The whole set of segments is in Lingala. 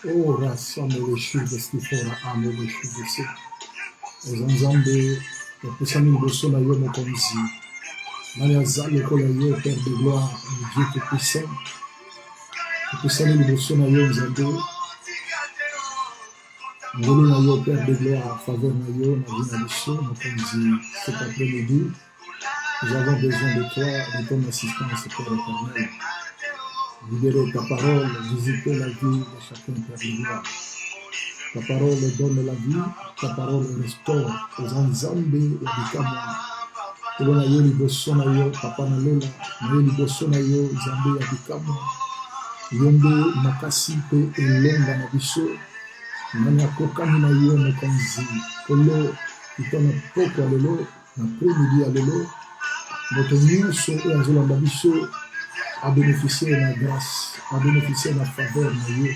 Oh, rassemble les choses de ce qu'il faut, âme les choses de ce. Aux ensembles, le puissant bosso na yo mokonzi. Nanaza le kolayo, Père de gloire, Dieu tout-puissant. Le puissant bosso na yo nzando. Ngolo na yo, Père de gloire, faveur na yo, na vie na biso, mokonzi. Cet après-midi, nous avons besoin de toi, de ton assistance, Père éternel. Libérer ta parole, visiter la vie de chacun, Père de gloire. Ta parole donne la vie, ta parole restaure aux ensembles et abikama. Kolona yo liboso na yo, papa na lola, na yo liboso na yo, Nzambe abikama. Yombe makasi pe elonga na biso. Nani akokani na yo mokonzi. Kolo itona poko alelo, na premidi alelo. Moto nyonso oyo azolanda biso a bénéficié de la grâce, a bénéficié de la faveur na yo.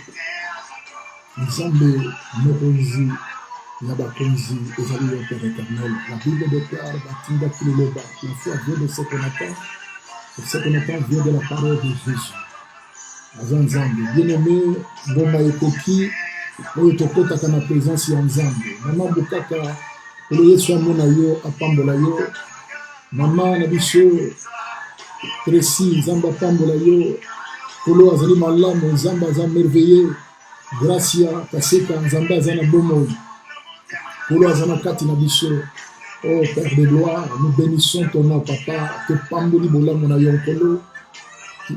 Nzambe mokonzi ya bakonzi ezali yo Père éternel. La Bible déclare batinda kiloba. La foi vient de ce qu'on attend. Et ce qu'on attend vient de la parole de Jésus. Azan Nzambe, bien-aimé, ngoma ekoki oyo tokotaka na présence ya Nzambe. Mama bukaka oyo Yesu amona yo apambola yo. Mama na biso précis, Nzambe apambola yo. Kolo azali malamu, Nzambe aza merveilleux. Gracia kaseka Nzambe aza na bomoi. Kolo aza na kati na biso. Oh Père de gloire, nous bénissons ton nom, Papa. Te pamboli bolamu na yo kolo.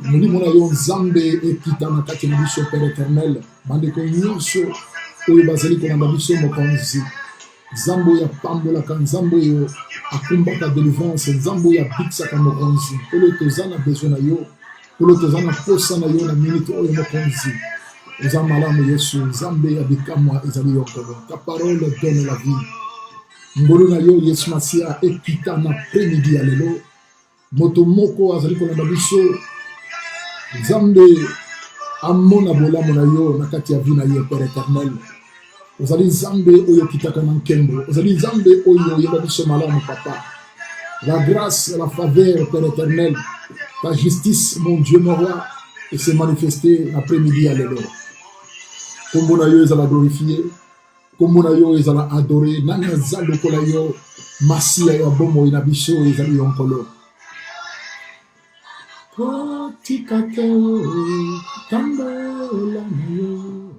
Molimo na yo Nzambe ekita na kati na biso, Père éternel. Bandeko nyonso oyo bazali kolanda biso mokonzi. Nzambe oyo apambolaka, Nzambe oyo akumbaka délivrance, Nzambe oyo abikisaka mokonzi. Kolo toza na besoin na yo. Kolo toza na posa na yo na minute oyo mokonzi. Oza malamu Yesu, Nzambe abikamwa ezali yo kolo. Ta parole donne la vie. Ngolo na yo Yesu Masia ekita na après-midi ya lelo. Moto moko azali kolanda biso. Nzambe amona bolamu na yo na kati ya vie na yo Père éternel. Ozali Nzambe oyo kitaka na nkembo. Ozali Nzambe oyo yeba biso malamu Papa. La grâce, la faveur Père éternel. Ta justice mon Dieu mon roi et s'est manifesté l'après-midi à l'élo. Kombo na yo ezala glorifié. Kombo na yo ezala adoré. Nani azalo kola yo masi ya bomo ina biso ezali yonkolo. Kotikateo tambola na yo.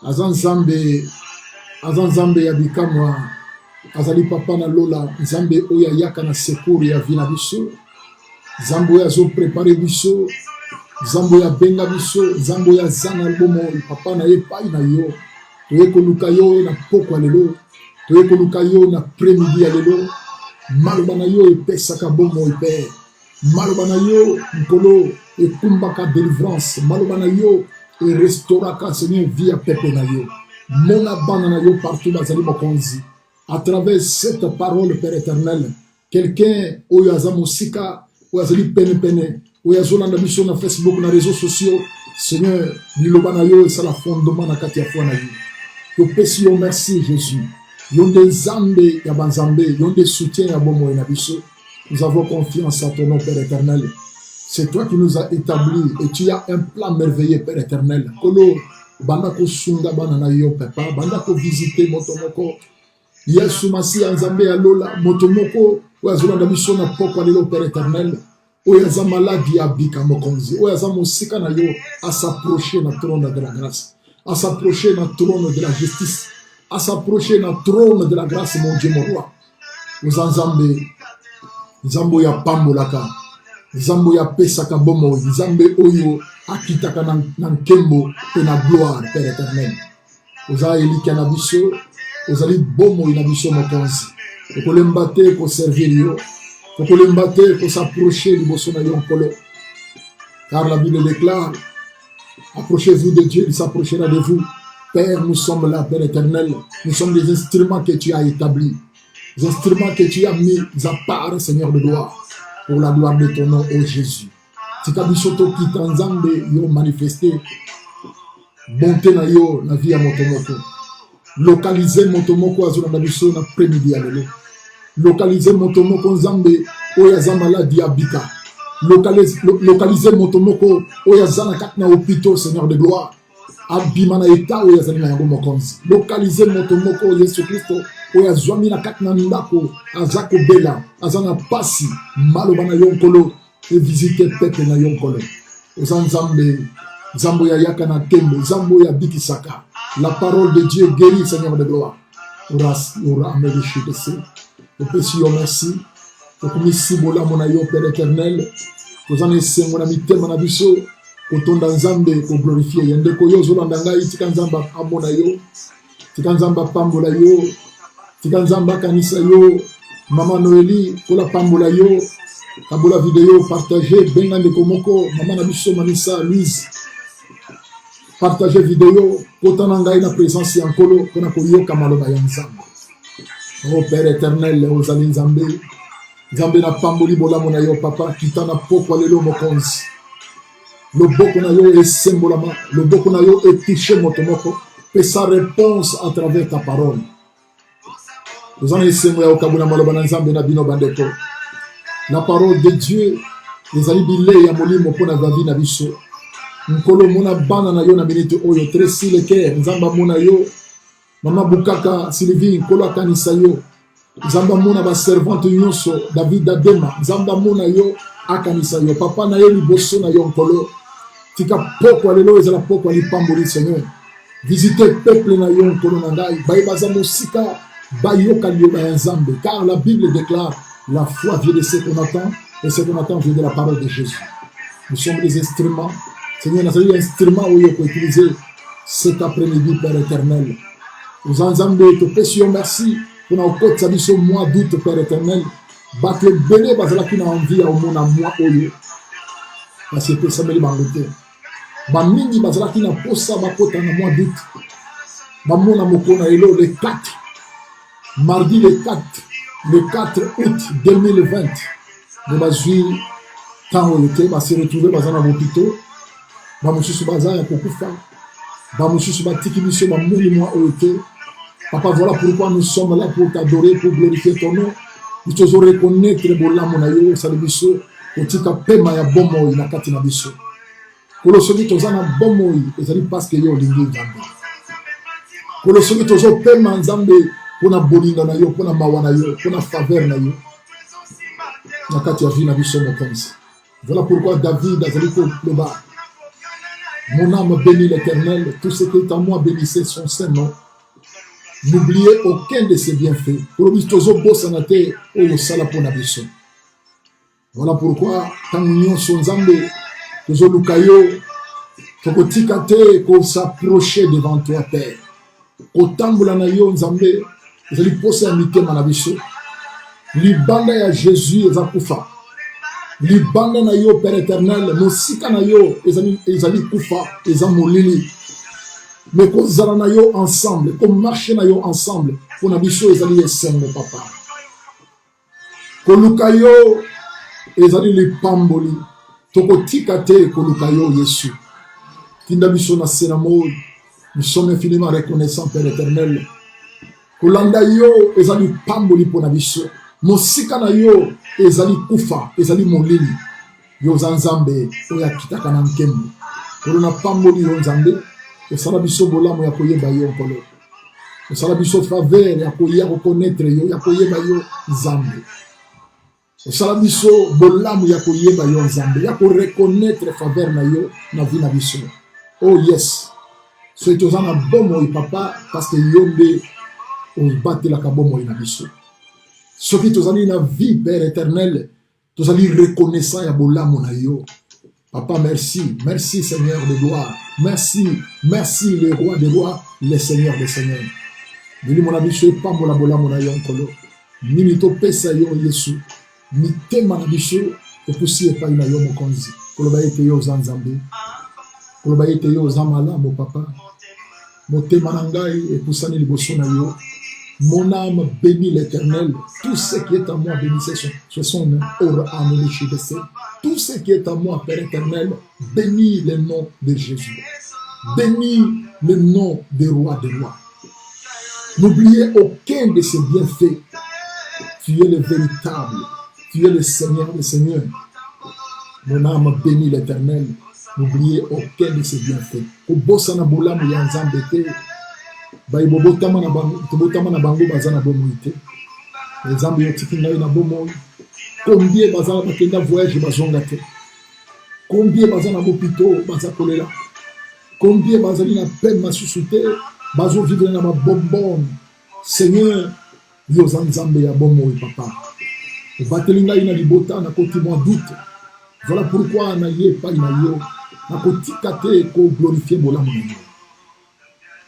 Azan Nzambe ya bikamwa. Azali papa na lola. Nzambe oya yaka na secours ya vina biso. Nzambe oya zo préparer biso. Nzambe oya benga biso. Nzambe oya zana bomo papa na epai na yo. Toye koluka yo na poko lelo. Toye koluka yo na premidi ya lelo. Maloba na yo epesaka bomo epe. Maloba na yo nkolo ekumbaka délivrance. Maloba na yo et restauraka Seigneur via pepe na yo. Mona bana na yo partout bazali mokonzi. À travers cette parole Père éternel, quelqu'un oyo aza mosika oyo azali pene oyo azolanda biso na Facebook na réseaux sociaux, Seigneur liloba na yo esala fondement na kati ya foi na yo. Topesi yo merci Jésus. Yonde Nzambe ya banzambe, yonde soutien ya bomo na biso. Nous avons confiance à ton nom Père éternel. C'est toi qui nous as établis et tu as un plan merveilleux Père éternel. Kolo banda ko sunga bana na yo papa, banda ko visiter motomoko. Yesu Masia Nzambe ya lola motomoko oyo azolanda biso na pokwa lelo Père éternel, oyo aza maladi abika mokonzi, oyo aza mosika na yo à s'approcher na trône de la grâce, à s'approcher na trône de la justice, à s'approcher na trône de la grâce, mon Dieu, mon roi. Oza nzambe, nzambe ya pambolaka, nzambe ya pesaka bomo, nzambe oyo akitaka na nkembo pe na gloire, Père éternel. Oza elika na biso, ozali bomo na biso mokonzi. Okolemba te ko servir yo, okolemba te ko s'approcher liboso na yo nkolo. Car la Bible déclare, approchez-vous de Dieu, il s'approchera de vous. Père, nous sommes là, Père éternel. Nous sommes des instruments que tu as établis. Des instruments que tu as mis à part, Seigneur de gloire, pour la gloire de ton nom, ô Jésus. Tika bisoto ki tanzambe yo manifesté bonté na yo na vie ya motomoko. Localiser motomoko azona na biso na après-midi ya lelo. Localiser motomoko nzambe oyo aza maladi abika. Localiser motomoko oyo aza na kati na hôpital, Seigneur de gloire. Abima na eta oyo azali na yango mokonzi. Localiser motomoko Yesu Kristo oyo azwami na kati na ndako aza kobela, aza na pasi maloba na yo nkolo et visiter peuple na yo nkolo. Oza nzambe, nzambo ya yaka na tembe, nzambo ya bikisaka. La parole de Dieu guérit, Seigneur de gloire. Ora amelichidese. Opesi yo merci. Okomisi bola mona yo Père éternel. Kozana esengo na mitema na biso. Kotonda nzambe ko glorifier yende ko yo zolanda ngai tika nzamba amona yo. Tika nzamba pambola yo. Tika nzamba kanisa yo. Mama Noélie kola pambola yo. Kabola vidéo partagez bengande komoko mama na biso Manissa Louise. Partagez vidéo potana ngai na présence ya nkolo kona koyoka maloba ya nzambe. Oh Père éternel, ozali nzambe. Nzambe na pamboli bolamo na yo papa kitana pokwa lelo mokonzi. Loboko na yo esembolama, loboko na yo etouché motomoko et sa réponse à travers ta parole. Ozana esengo ya okabuna maloba na nzambe na bino bandeko. La parole de Dieu ezali bile ya molimo pona vavi na biso. Nkolo mona bana na yo na minute oyo tresi le cœur nzamba mona yo mama bukaka Sylvie nkolo akanisa yo nzamba mona ba servante nyonso David Adema nzamba mona yo akanisa yo papa na ye liboso na yo nkolo tika pokwa lelo ezala pokwa lipamboli Seigneur visiter peuple na yo nkolo na ngai bayibaza mosika bayoka liyoba ya nzambe car la Bible déclare la foi vient de ce qu'on attend et ce qu'on attend vient de la parole de Jésus. Nous sommes des instruments. Seigneur, nous sommes des instruments où il faut utiliser cet après-midi, Père éternel. Nous ensemble, te pèsions merci pour nos côtes, ça dit ce mois d'août, Père éternel. Batte béné, parce que nous avons envie au monde à moi, oyo. Parce que ça me l'a bangoté. Bamini, parce que nous avons posé ma côte en mois d'août. Bamona mokona elo le 4. Mardi le 4 août 2020. Nous avons vu quand on était, on s'est retrouvé dans un hôpital. Bamususu baza ya kokufa bamususu batiki biso bamuli mwa oyote papa voilà pourquoi nous sommes là pour t'adorer pour glorifier ton nom nous te reconnaître bolamu na yo sali biso otika pema ya bomo na kati na biso kolosoki tozana bomo ezali parce que yo lingi nzambe kolosoki tozo pema nzambe pona bolinga na yo pona mawa na yo pona faveur na yo na kati ya vie na biso mokonzi voilà pourquoi David azali ko loba. Mon âme bénit l'Éternel, tout ce qui est en moi bénissez son saint nom. N'oubliez aucun de ses bienfaits. Voilà pourquoi, quand nous sommes ensemble, nous s'approcher devant toi, Père. Autant que nous sommes allés poser un mité manabiso. Libanda ya Jésus et Zakoufa. Libanda na yo Père éternel, mosika na yo ezali kufa, ezamolili. Mais ko zala na yo ensemble, ko marcher na yo ensemble, pour na biso ezali esengo papa. Ko luka yo ezali li pamboli, toko tikate ko luka yo Yesu. Tinda biso na senamo, nous sommes infiniment reconnaissants Père éternel. Ko landa yo ezali pamboli pour na biso. Mosika na yo ezali kufa ezali molili yo nzambe oya kitaka na nkembo kolona pamboli yo nzambe osala biso bolamu ya koyeba yo nkolo osala biso faveur ya koya reconnaître yo ya koyeba yo nzambe osala biso bolamu ya koyeba yo nzambe ya koreconnaître faveur na yo na vie na biso. Oh yes, soki toza na bomoi papa parce que yo nde obatelaka bomoi na biso. Soki tozali na vie Père éternel tozali reconnaissant ya bolamu na yo. Papa, merci. Merci, Seigneur de gloire. Merci. Merci, le roi des rois, le Seigneur des seigneurs. Nini mon ami, je pas mon abola mon ayon kolo. Nini to pesa yo Yesu. Ni tema na biso, e poussi e pa ina yo mo konzi. Kolo ba ete yo zanzambe. Kolo ba ete yo zamala mo papa. Mo tema na ngai e poussani liboso na yo. Mon âme bénit l'Éternel. Tout ce qui est à moi bénissez son nom. Tout ce qui est à moi, Père éternel, bénis le nom de Jésus. Bénis le nom des rois des rois. N'oubliez aucun de ses bienfaits. Tu es le véritable. Tu es le Seigneur des seigneurs. Mon âme bénit l'Éternel. N'oubliez aucun de ses bienfaits. Obosana bolamu ya nzambe te. Botama na bango baza na bomoi te. Nzambe yo tiki ngai na bomoi. Combien bazana bakenda voyage bazonga te. Combien bazana bopito baza kolela. Combien bazali na peine masusu te. Bazo vivre na bonbon. Seigneur, yo za nzambe ya bomoi papa. Obateli ngai na libota na koti moi doute. Voilà pourquoi na ye pa na yo. Na kotika te ko glorifier bolamu na yo.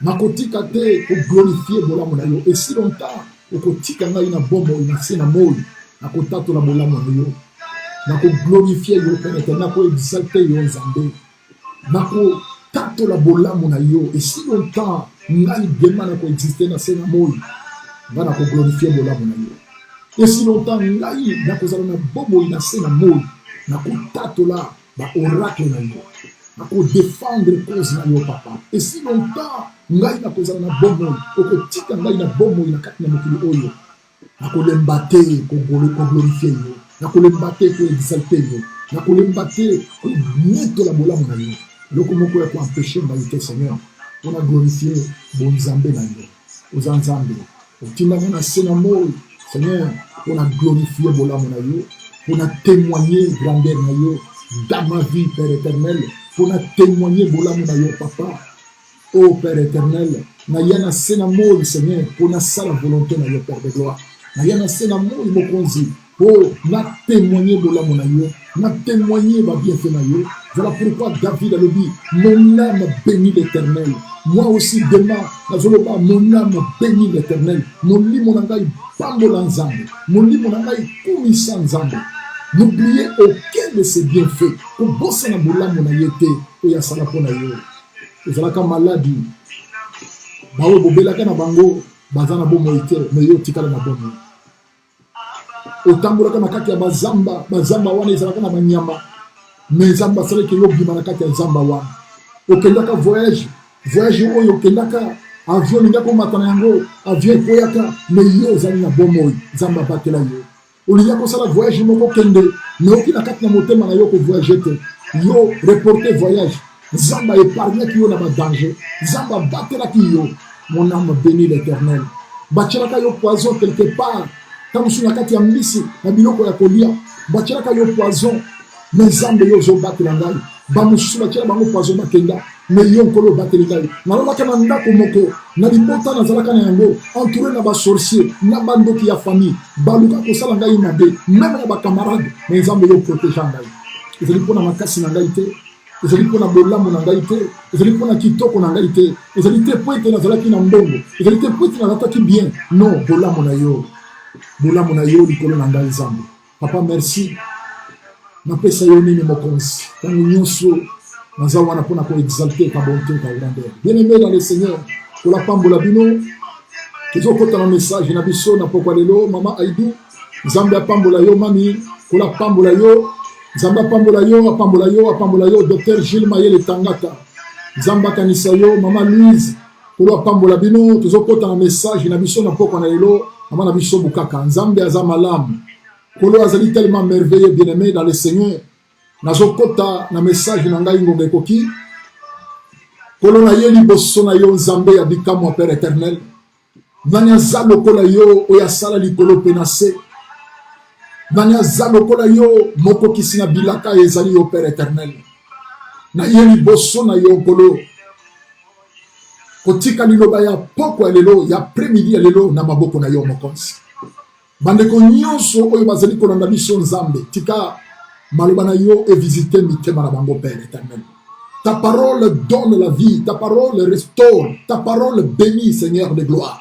Nakotika te pour glorifier bolamu na yo. Et si longtemps, okotika ngai na bombo na se na moi, nakotato la bolamu na yo. Nako glorifier yo Père éternel, nako exalter yo nzambe. Nako tato la bolamu na yo. Et si longtemps, ngai dema nako exister na se na moi, nga nako glorifier bolamu na yo. Et si longtemps, ngai nako zala na bombo na se na moi, nako tato la ba oracle na yo. Nako défendre cause na yo papa. Et si longtemps, ngai na kozala na bomo okotika ngai na bomo na kati na mokili oyo nakolembate ko glorifier yo nakolembate ko exalter yo nakolembate ko mettre la bolamu na yo loko moko ya ko empêcher ngai te Seigneur on a glorifier bon nzambe na yo oza nzambe otinda na sena moi Seigneur on a glorifier bolamu na yo on a témoigner grandeur na yo dans ma vie Père éternel on a témoigner bolamu na yo papa. Oh Père éternel, na yana sena moi Seigneur, pour na la volonté na yo Père de gloire. Na yana sena moi mokonzi, oh na témoigner de la na yo, na témoigner ba bienfait na yo. Voilà pourquoi David a le dit, mon âme bénit l'Éternel. Moi aussi demain, mon âme bénit l'Éternel. Mon lit mon angai pambola nzambe, mon lit mon angai kumisa nzambe. N'oubliez aucun de ses bienfaits. Pour bosser na bolamu na yete, o ya sala pona yo. Ezalaka maladi bawe bobelaka na bango bazana bomo ite mais yo tikala na bomo otambolaka na kati ya bazamba wana ezalaka na banyama mais zamba sala ke yo bima na kati ya zamba wana okendaka voyage oyo okendaka avion ngako matana yango avion koyaka mais yo zali na bomo zamba batela yo olinga ko sala voyage moko kende mais okina kati na motema na yo ko voyager te yo reporter voyage Zamba épargne qui yon a danger. Zamba battra qui yo. Mon âme bénit l'Éternel. Bachiraka yo poison quelque part. Tamusu nakati ya mbisi na biloko ya kolia. Bachiraka yo poison. Mais Zamba yo zo battre ngai. Bamusu bachira bango poison makenda. Mais yo nkolo battre ngai. Naloba kana ndako moko. Na libota na zalaka na yango. Entouré na ba sorcier. Na bando ki ya famille. Baluka ko sala ngai na be. Même na ba camarade. Mais Zamba yo protéger ngai. Ezali pona makasi na ngai te. Ezali pona bolamu na ngai te, ezali pona kitoko na ngai te, ezali te po ete nazalaki na mbongo, ezali te po ete nazalaki bien. Non, bolamu na yo likolo na ngai Nzambe. Papa merci. Napesa yo nini mokonzi. Tango nyonso naza wana pona ko exalter ka bonté ka grandeur. Bien-aimé dans le Seigneur, pour la pambola bino, kezo kota na message na biso na pokwa lelo mama Aidou, Nzambe apambola yo mami, pour la pambola yo Zamba pambola yo, Dr. Gilles Mayele Tangata. Zamba kanisa yo, Mama Louise. Kolo pambola bino, tozokota na message na biso na poko na elo, mama na biso bukaka. Nzambe azamalam. Kolo azali tellement merveilleux bien-aimé dans le Seigneur. Nazokota na message na ngai ngonga ekoki. Kolo na yeli bosso na yo Nzambe ya bikamu Père éternel. Nani azalo kola yo oya sala likolo penase. Nanya zalokola yo moko kisina bilaka ezali yo Père éternel. Na yeli boso na yo kolo. Kotika liloba ya poko elelo ya premidi elelo na maboko na yo mokonzi. Bandeko nyonso oyo bazali kolanda biso nzambe tika maloba na yo et visiter mitema na bango Père éternel. Ta parole donne la vie, ta parole restaure, ta parole bénit Seigneur de gloire.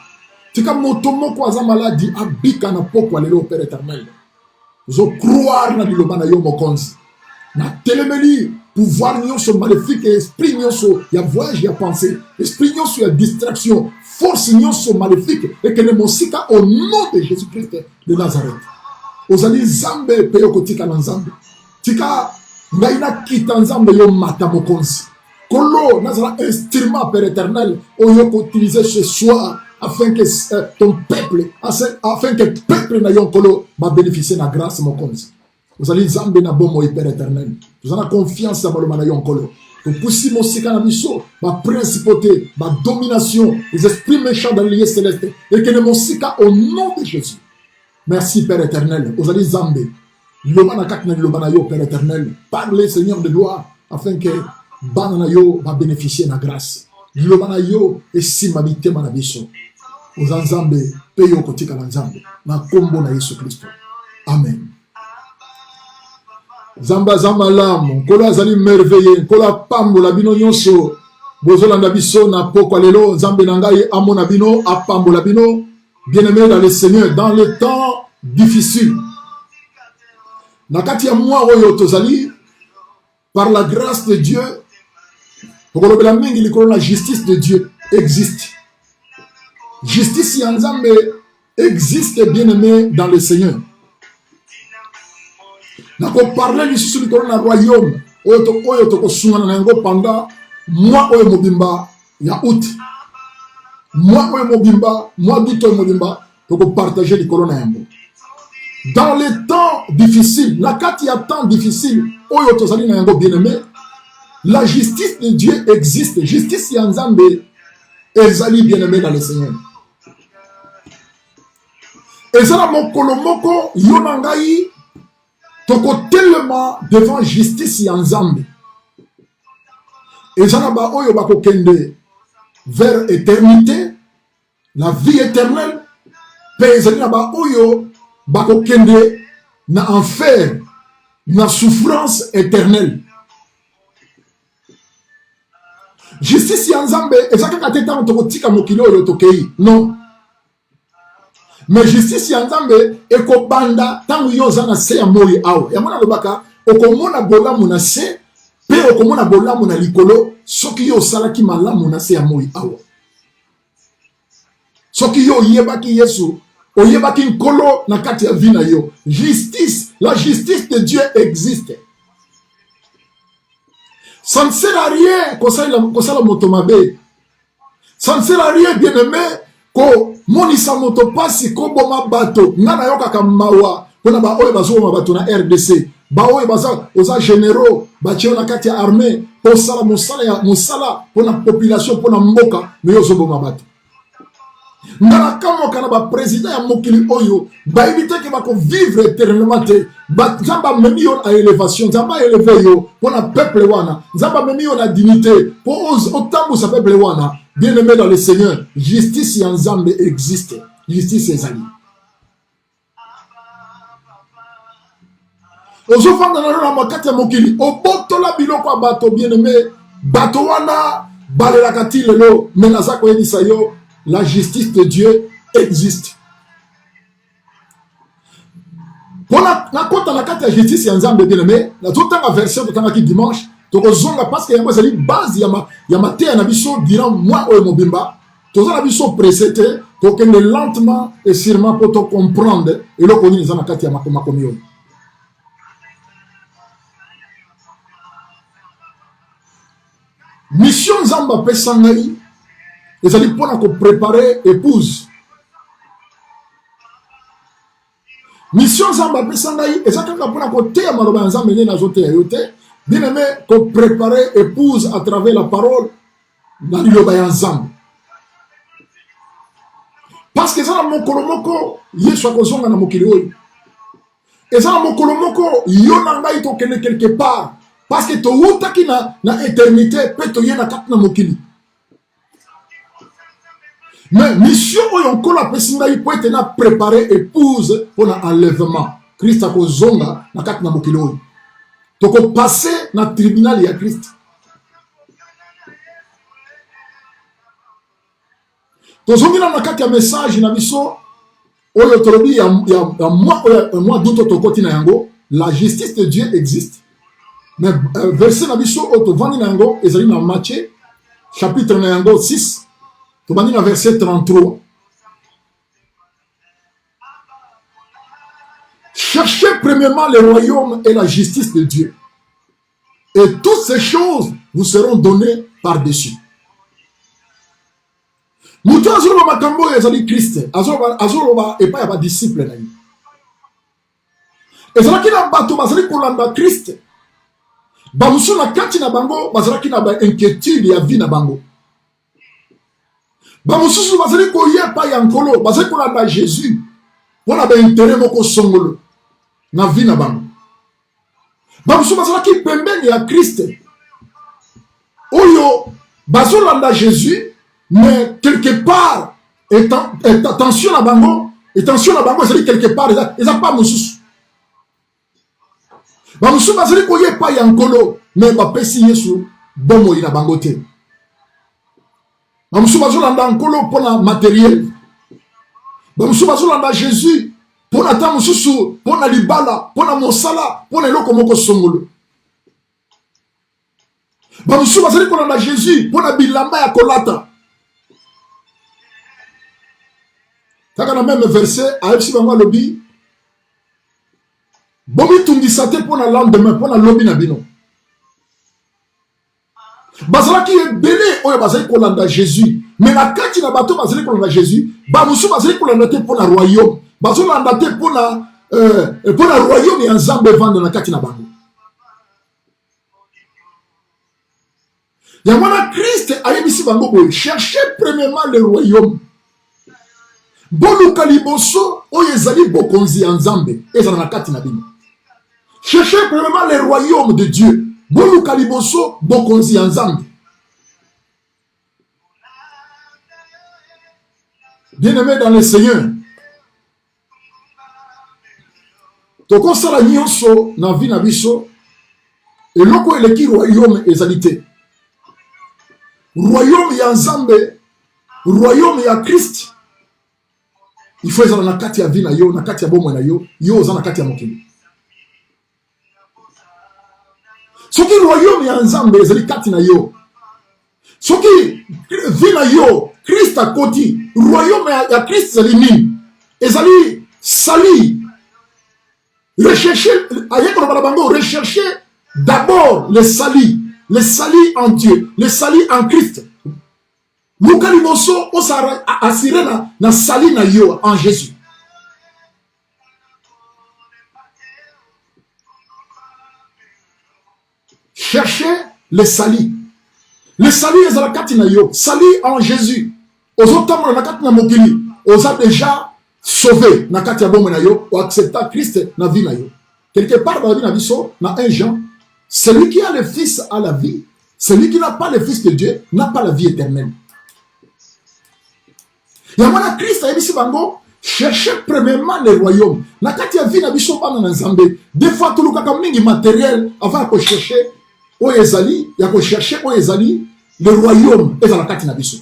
Tika motomoko aza maladi abika na poko elelo Père éternel. Zo croire na liloba na yo mokonzi. Na telemeli pouvoir nyonso maléfique et esprit nyonso ya voyage ya pensée, esprit nyonso ya distraction, force nyonso maléfique et que le mosika au nom de Jésus-Christ de Nazareth. Ozali zambe pe yo kotika na nzambe. Tika ngaina kita nzambe yo mata mokonzi. Kolo nazala instrument Père éternel oyo ko utiliser ce soir afin que ton peuple, afin que le peuple na yonkolo va bénéficier de la grâce mokonzi. Vous allez zambe na bomo Père éternel. Vous avez confiance à baloma na yonkolo. Que poussi mosika na biso, ma principauté, ma domination, les esprits méchants dans le lieu céleste, et que le mosika au nom de Jésus. Merci Père éternel. Vous allez zambe. Lomana kakna lomana yo Père éternel. Parlez Seigneur de gloire afin que banana yo va bénéficier de la grâce. Lomana yo et simabité manabiso. Aux ensemble, payo kotika nzambe. Na kombo na Yesu Kristo. Amen. Zamba zamalam, kola zali merveilleux, kola pambola bino nyonso. Bozolanda biso na poko lelo, nzambe nangai amona bino, apambola bino. Bien-aimé dans le Seigneur, dans le temps difficile. Nakati ya mwa oyo tozali, par la grâce de Dieu, pokolobela mingi likolo la justice de Dieu existe. Justice ya nzambe existe, bien-aimé dans le Seigneur. Nako parler lisusu likolo na royaume oyo tokosungana na yango pendant mois oyo mobimba ya août. Mois oyo mobimba, mois d'août oyo mobimba toko partager likolo na yango. Dans les temps difficiles, la kati ya temps difficile oyo tozali na yango bien-aimé, la justice de Dieu existe. Justice ya nzambe ezali bien-aimé dans le Seigneur. Ezala mokolo moko yo na ngai toko tellement devant justice ya nzambe. Ezala ba oyo bakokende vers éternité, la vie éternelle. Pe ezali na ba oyo bakokende na enfer, na souffrance éternelle. Justice ya nzambe ezaka kateta toko tika mokili oyo tokei. Non. Mais justice ya nzambe ekobanda tangu yo za na se ya moi awa. Ya mona lobaka okomona bolamu na se pe okomona bolamu na likolo soki yo salaki malamu na se ya moi awa. Soki yo yebaki Yesu, oyebaki nkolo na kati ya vie na yo. Justice, la justice de Dieu existe. Ça ne sert à rien kosala moto mabe. Ça ne sert à rien, bien-aimé, ko monisa moto pasi ko boma bato ngana yoka kamawa pona ba oyo bazoma bato na RDC ba oyo baza oza généraux ba tio na kati ya armée po sala musala pona population pona mboka mais yo zo boma bato ngana kamo kana ba président ya mokili oyo ba éviter que ba ko vivre éternellement te ba zamba memi yo à élévation zamba élever yo pona peuple wana zamba memi yo na dignité po otambu sa peuple wana. Bien-aimé dans le Seigneur, justice ya nzambe existe. Justice ezali. Ozofanda na makati ya mokili, obotola biloko bato bien-aimé, bato wana balelaka ti lelo, mais naza koyebisa yo, la justice de Dieu existe. Pona na kota na kati ya justice ya nzambe bien-aimé, na totanga version totanga ki dimanche, tokozonga parce que yango ezali base ya mateya na biso durant mois oyo mobimba toza na biso précédé tokende lentement et sûrement pour to comprendre eloko nini eza na kati ya makomi oyo. Mission nzambe apesa ngai ezali mpona kopréparer épouse. Mission nzambe apesa ngai eza kaka mpona koteya maloba ya nzambe ndenge nazoteya yo te. Bien-aimé, qu'on préparer épouse à travers la parole dans le ensemble. Parce que ça, mon kolomoko, yeswa kozonga na mokili oyo. Et ça, mon colomoko, yonanga ito kene quelque part. Parce que to wutaki na éternité, peut to yena kat na mokili. Mais mission oyonko la pesinga yi peut être na préparer épouse pour na enlèvement. Christ a ko zonga na kat na mokili oyo. Toko passer na tribunal ya Christ. Tozongi na kati ya message na biso oyo tolobi ya moi d'autres tokoti na yango, la justice de Dieu existe. Mais verset na biso oyo tovandi na yango ezali na Matthieu chapitre na yango 6 tovandi na verset 33. Cherchez premièrement le royaume et la justice de Dieu. Et toutes ces choses vous seront données par-dessus. Mutu azoloba makambo ezali Christ, azoloba epai ya ba disciple na ye. Ezalaki na bato bazali kolanda Christ. Bamusu na kati na bango bazalaki na ba inquiétude ya vie na bango. Bamususu bazali koyepa ya nkolo, bazali kolanda Jésus. Wana ba intérêt moko songolo na vie na bango. Bamusu bazalaki pembeni ya Christ. Oyo bazolanda Jésus. Mais quelque part, attention à bango, c'est quelque part, ils n'ont pas moussous. Bamoussou, c'est qu'il pas yankolo, mais pas pessi yesu, bon il a bangoté. Bamoussou, c'est yankolo pour la matériel. Bamoussou, c'est Jésus, pour la tamoussou, pour la libala, pour la monsala, pour les lokomoko songolo. Bamoussou, c'est Jésus, pour la bilamba ya kolata. Dans le même verset, à Epsi Bangwa Lobi, Bobi Tundisate pour le lendemain, pour la lobby Nabino. Bazala qui est belé, oye Bazali Kolanda Jésus. Mais la kati na bateau Bazali Kolanda Jésus, Bamoussou Bazali Kolanda pour le royaume. Bazali Kolanda pour le royaume et un zambe vendre la kati na bango. Yamana Christ a Epsi Bangwa Boy, cherchez premièrement le royaume. Boluka liboso oyezali bokonzi ya nzambe ezala na kati na bino. Cherchez premièrement le royaume de Dieu. Boluka liboso bokonzi ya nzambe. Bien-aimé dans le Seigneur, tokosala nyonso na vie na biso eloko eleki royaume ezali te. Royaume ya nzambe, royaume ya Christ. Il faut être na kati ya vie na yo, na kati ya bomo na yo, yo oza na kati ya mokili. Soki royaume ya nzambe ezali kati na yo. Soki vie na yo, Christ akoti, royaume ya Christ ezali nini? Ezali sali. Recherchez, ayeko na bango, recherchez d'abord le sali en Dieu, le sali en Christ. Luka liboso osara asire na sali na yo en Jésus. Cherchez le sali. Le sali est la kati na yo. Sali en Jésus. Ozotamona na kati na mokili. Oza déjà sauvé na kati ya bomo na yo. Ou accepta Christ na vie na yo. Quelque part dans la vie na biso, na 1 Jean, celui qui a le Fils a la vie. Celui qui n'a pas le Fils de Dieu n'a pas la vie éternelle. Yamana Christ a dit bango, cherchez premièrement le royaume. Na kati ya vie na biso bana na nzambe. Des fois tout le mingi matériel avant de chercher oyezali, ya ko chercher oyezali le royaume est dans la kati na biso.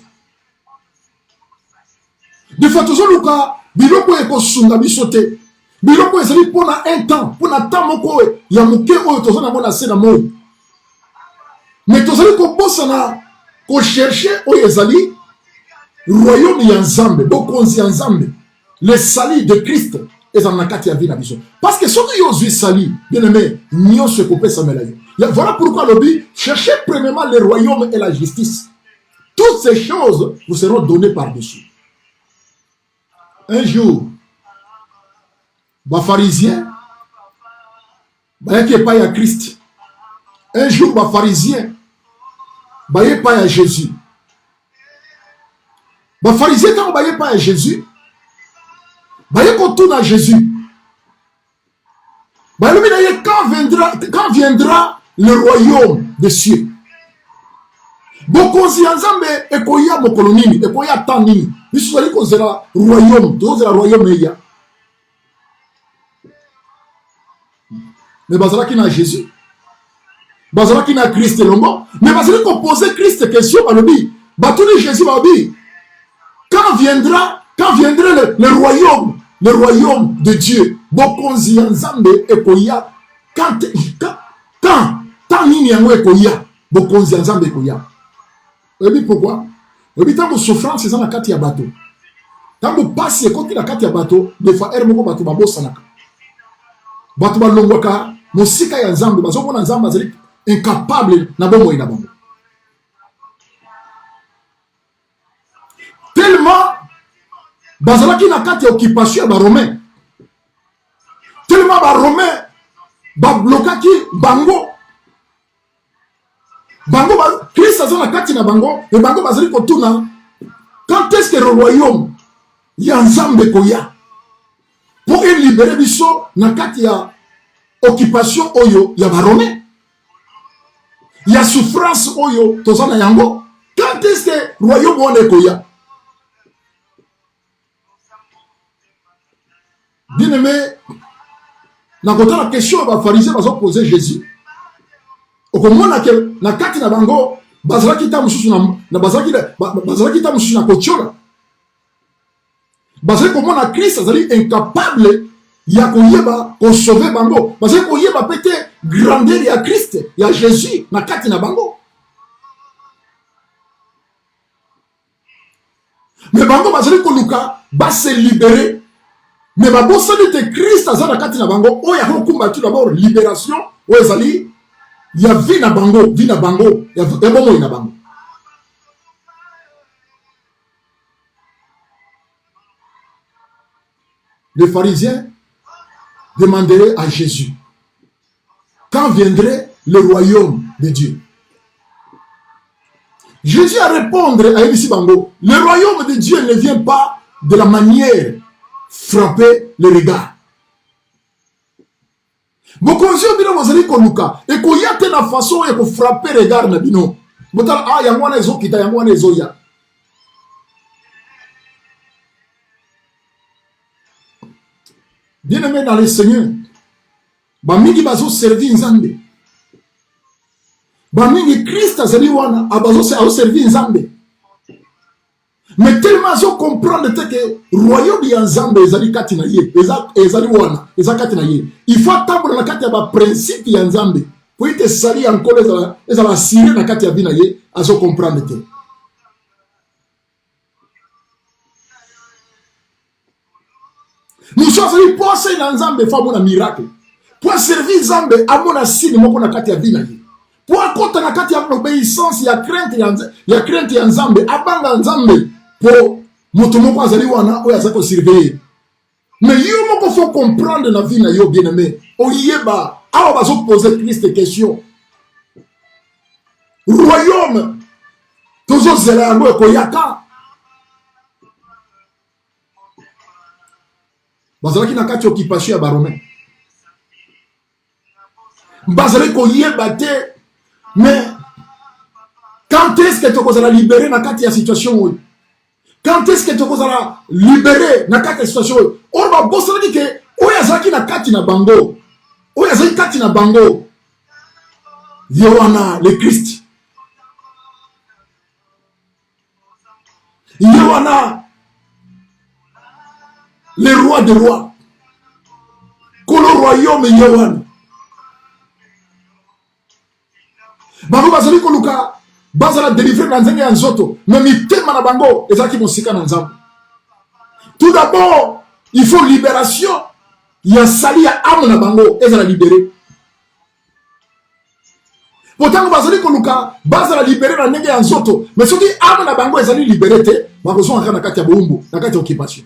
Des fois toujours luka biloko eko sunga biso te. Biloko ezali pona un temps, pona temps moko ya moke oyo tozana mona se na moi. Mais tozali ko bosana ko chercher oyezali royaume ya nzambe, bokonzi ya nzambe, le sali de Christ est dans la kati ya vie na biso. Parce que ce qui est sali, bien aimé, nyon se couper sa melaye. Voilà pourquoi le but, cherchez premièrement le royaume et la justice. Toutes ces choses vous seront données par-dessus. Un jour, les pharisiens, ils pas à Christ. Un jour, les pharisiens, ils pas à Jésus. Les pharisiens, quand ils pas à Jésus, ils retournent à Jésus. Quand viendra le royaume des cieux, bokonzi ya nzambe ekoya mokolo nini, ekoya temps nini, biso tozali kozela royaume, tozozela royaume eya. Mais bazalaki na Jésus, bazalaki na Christ elongo, mais bazali koposer Christ question balobi, batuni Jésus balobi, quand viendra le royaume de Dieu, bokonzi ya nzambe ekoya, quand nini yango ekoya, bokonzi ya nzambe ekoya. Et pourquoi? Et puis tant que souffrance c'est dans la kati ya bateau. Tant que passe et côté la kati ya bateau, des fois ermo bateau ba bosanaka. Bateau ba longwaka, mosika ya nzambe, bazo mona nzambe azali incapable na bomo ina bango. Tellement bazalaki na kati ya occupation ba romain. Tellement ba romain ba blokaki bango. Bango Christ azana kati na bango et bango bazali kotuna quand est-ce que le royaume ya nzambe koya pour libérer biso na kati ya occupation oyo ya barome ya souffrance oyo tozana yango quand est-ce que le royaume wana koya. Bien aimé, na kota la question ba pharisien bazo poser Jésus okomona ke na kati na bango bazalaki ta mususu na bazalaki ta mususu na kochola bazali komona Christ azali incapable ya koyeba ko sauver bango bazali koyeba pete grandeur ya Christ ya Jésus na kati na bango mais bango bazali koluka ba se libérer mais babosani te Christ azali na kati na bango oya kokumba tout d'abord libération oyo ezali ya vie na bango, ya bomo ina bango. Les pharisiens demanderaient à Jésus, quand viendrait le royaume de Dieu? Jésus a répondre à Elissi Bango, le royaume de Dieu ne vient pas de la manière frapper le regard. Bokonzi obino bozali koluka ekoya te na façon ya ko frapper regard na bino botala yango wana ezokita yango wana ezoya. Bien aimé dans le Seigneur, bamingi bazo servir nzambe, bamingi Christ azali wana abazo servir nzambe, mais tellement zo comprendre que royaume ya nzambe ezali kati na ye ezali wana ezali kati na ye il faut attendre na kati ya ba principe ya nzambe pour ite sali encore ezala assuré na kati ya bina ye azo comprendre te. Nous sommes pour ça na nzambe fa mona miracle pour servir nzambe amona signe moko na kati ya bina ye pour akota na kati ya obéissance ya crainte ya nzambe abanga nzambe pour moto moko azali wana oyo azako surveiller. Mais yo moko faut comprendre na vie na yo bien aimé oyeba awa bazo poser Christ question royaume tozo zela yango ekoyaka bazalaki na kati occupation ya baromain bazali koyeba te mais quand est-ce que tokozala libérer na kati ya situation oyo? Quand est-ce que tu vas libérer na kati situation? On va bosser dit que oya zaki na kati na bango. Oya zaki kati na bango. Yohana le Christ. Yohana le roi des rois. Kolo royaume Yohana. Bango bazali koluka bazala délivrer dans nzenge ya nzoto mais mitema na bango ezaki mosika na nzambe. Tout d'abord il faut libération ya sali ya âme na bango ezala libéré pourtant bazali koluka bazala libéré na ndenge ya nzoto mais soki âme na bango ezali libéré te bakozonga na kati ya boumbu na kati ya occupation.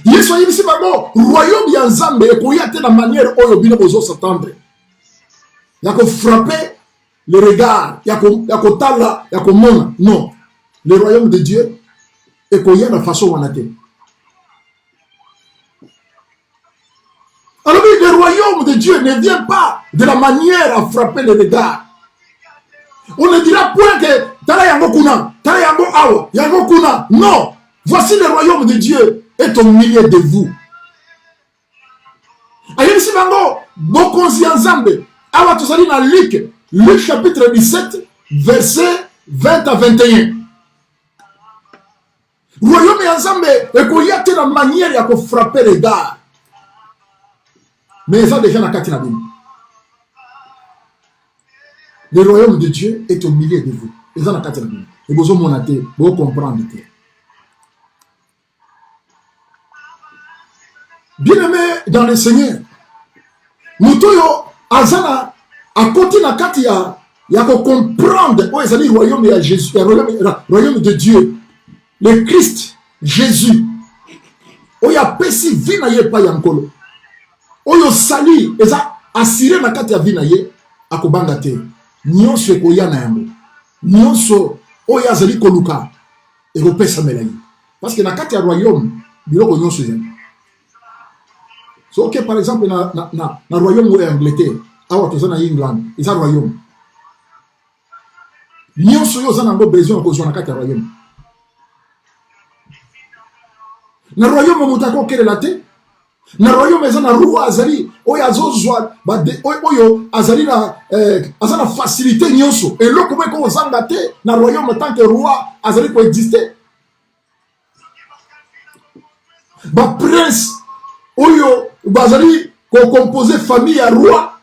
Yesu ayebisi bango royaume ya nzambe ekoya te na manière oyo bino bozo s'attendre ya ko frapper le regard ya ko tala ya ko mona non le royaume de Dieu ekoya na façon wana te de Dieu ne vient pas de la manière à frapper les regards. On ne dira point que Tala yango kuna, Tala yango awa, yango kuna. Non. Voici le royaume de Dieu est au milieu de vous. Ayen si bango, bokonzi ensemble. Awa tozali na Luc chapitre 17, verset 20 à 21. Royaume ensemble, et qu'on y a la manière à frapper les gars. Mais ça déjà na katina bini. Le royaume de Dieu est au milieu de vous. Et ça na katina bini. Et vous monate, vous comprendre. Bien-aimé dans le Seigneur, nous tous, azana, à côté na katia, il y a qu'on comprendre, oh, le royaume de Jésus, le royaume de Dieu, le Christ, Jésus, oh, il y a pesi vina ye pa yankolo, oh, il y a sali, et ça, assuré na katia vina ye, à kobanga te, nyonso eko ya na yango, nyonso, oh, il y a zali koluka, et repesa melayi, parce que na katia royaume, biloko nyonso yango. So, ok, par exemple, na royaume ou Angleterre, awa toza na England, eza royaume. Nyonso yo zana ngo besoin ko zona kati royaume. Na royaume mutako kelela te. Na royaume eza na roi azali, oyo azozwa ba de oyo azali na azana facilité nyonso. Et loko ko zanga te na royaume tant que roi azali ko exister. Ba prince oyo bazali ko composer famille à roi.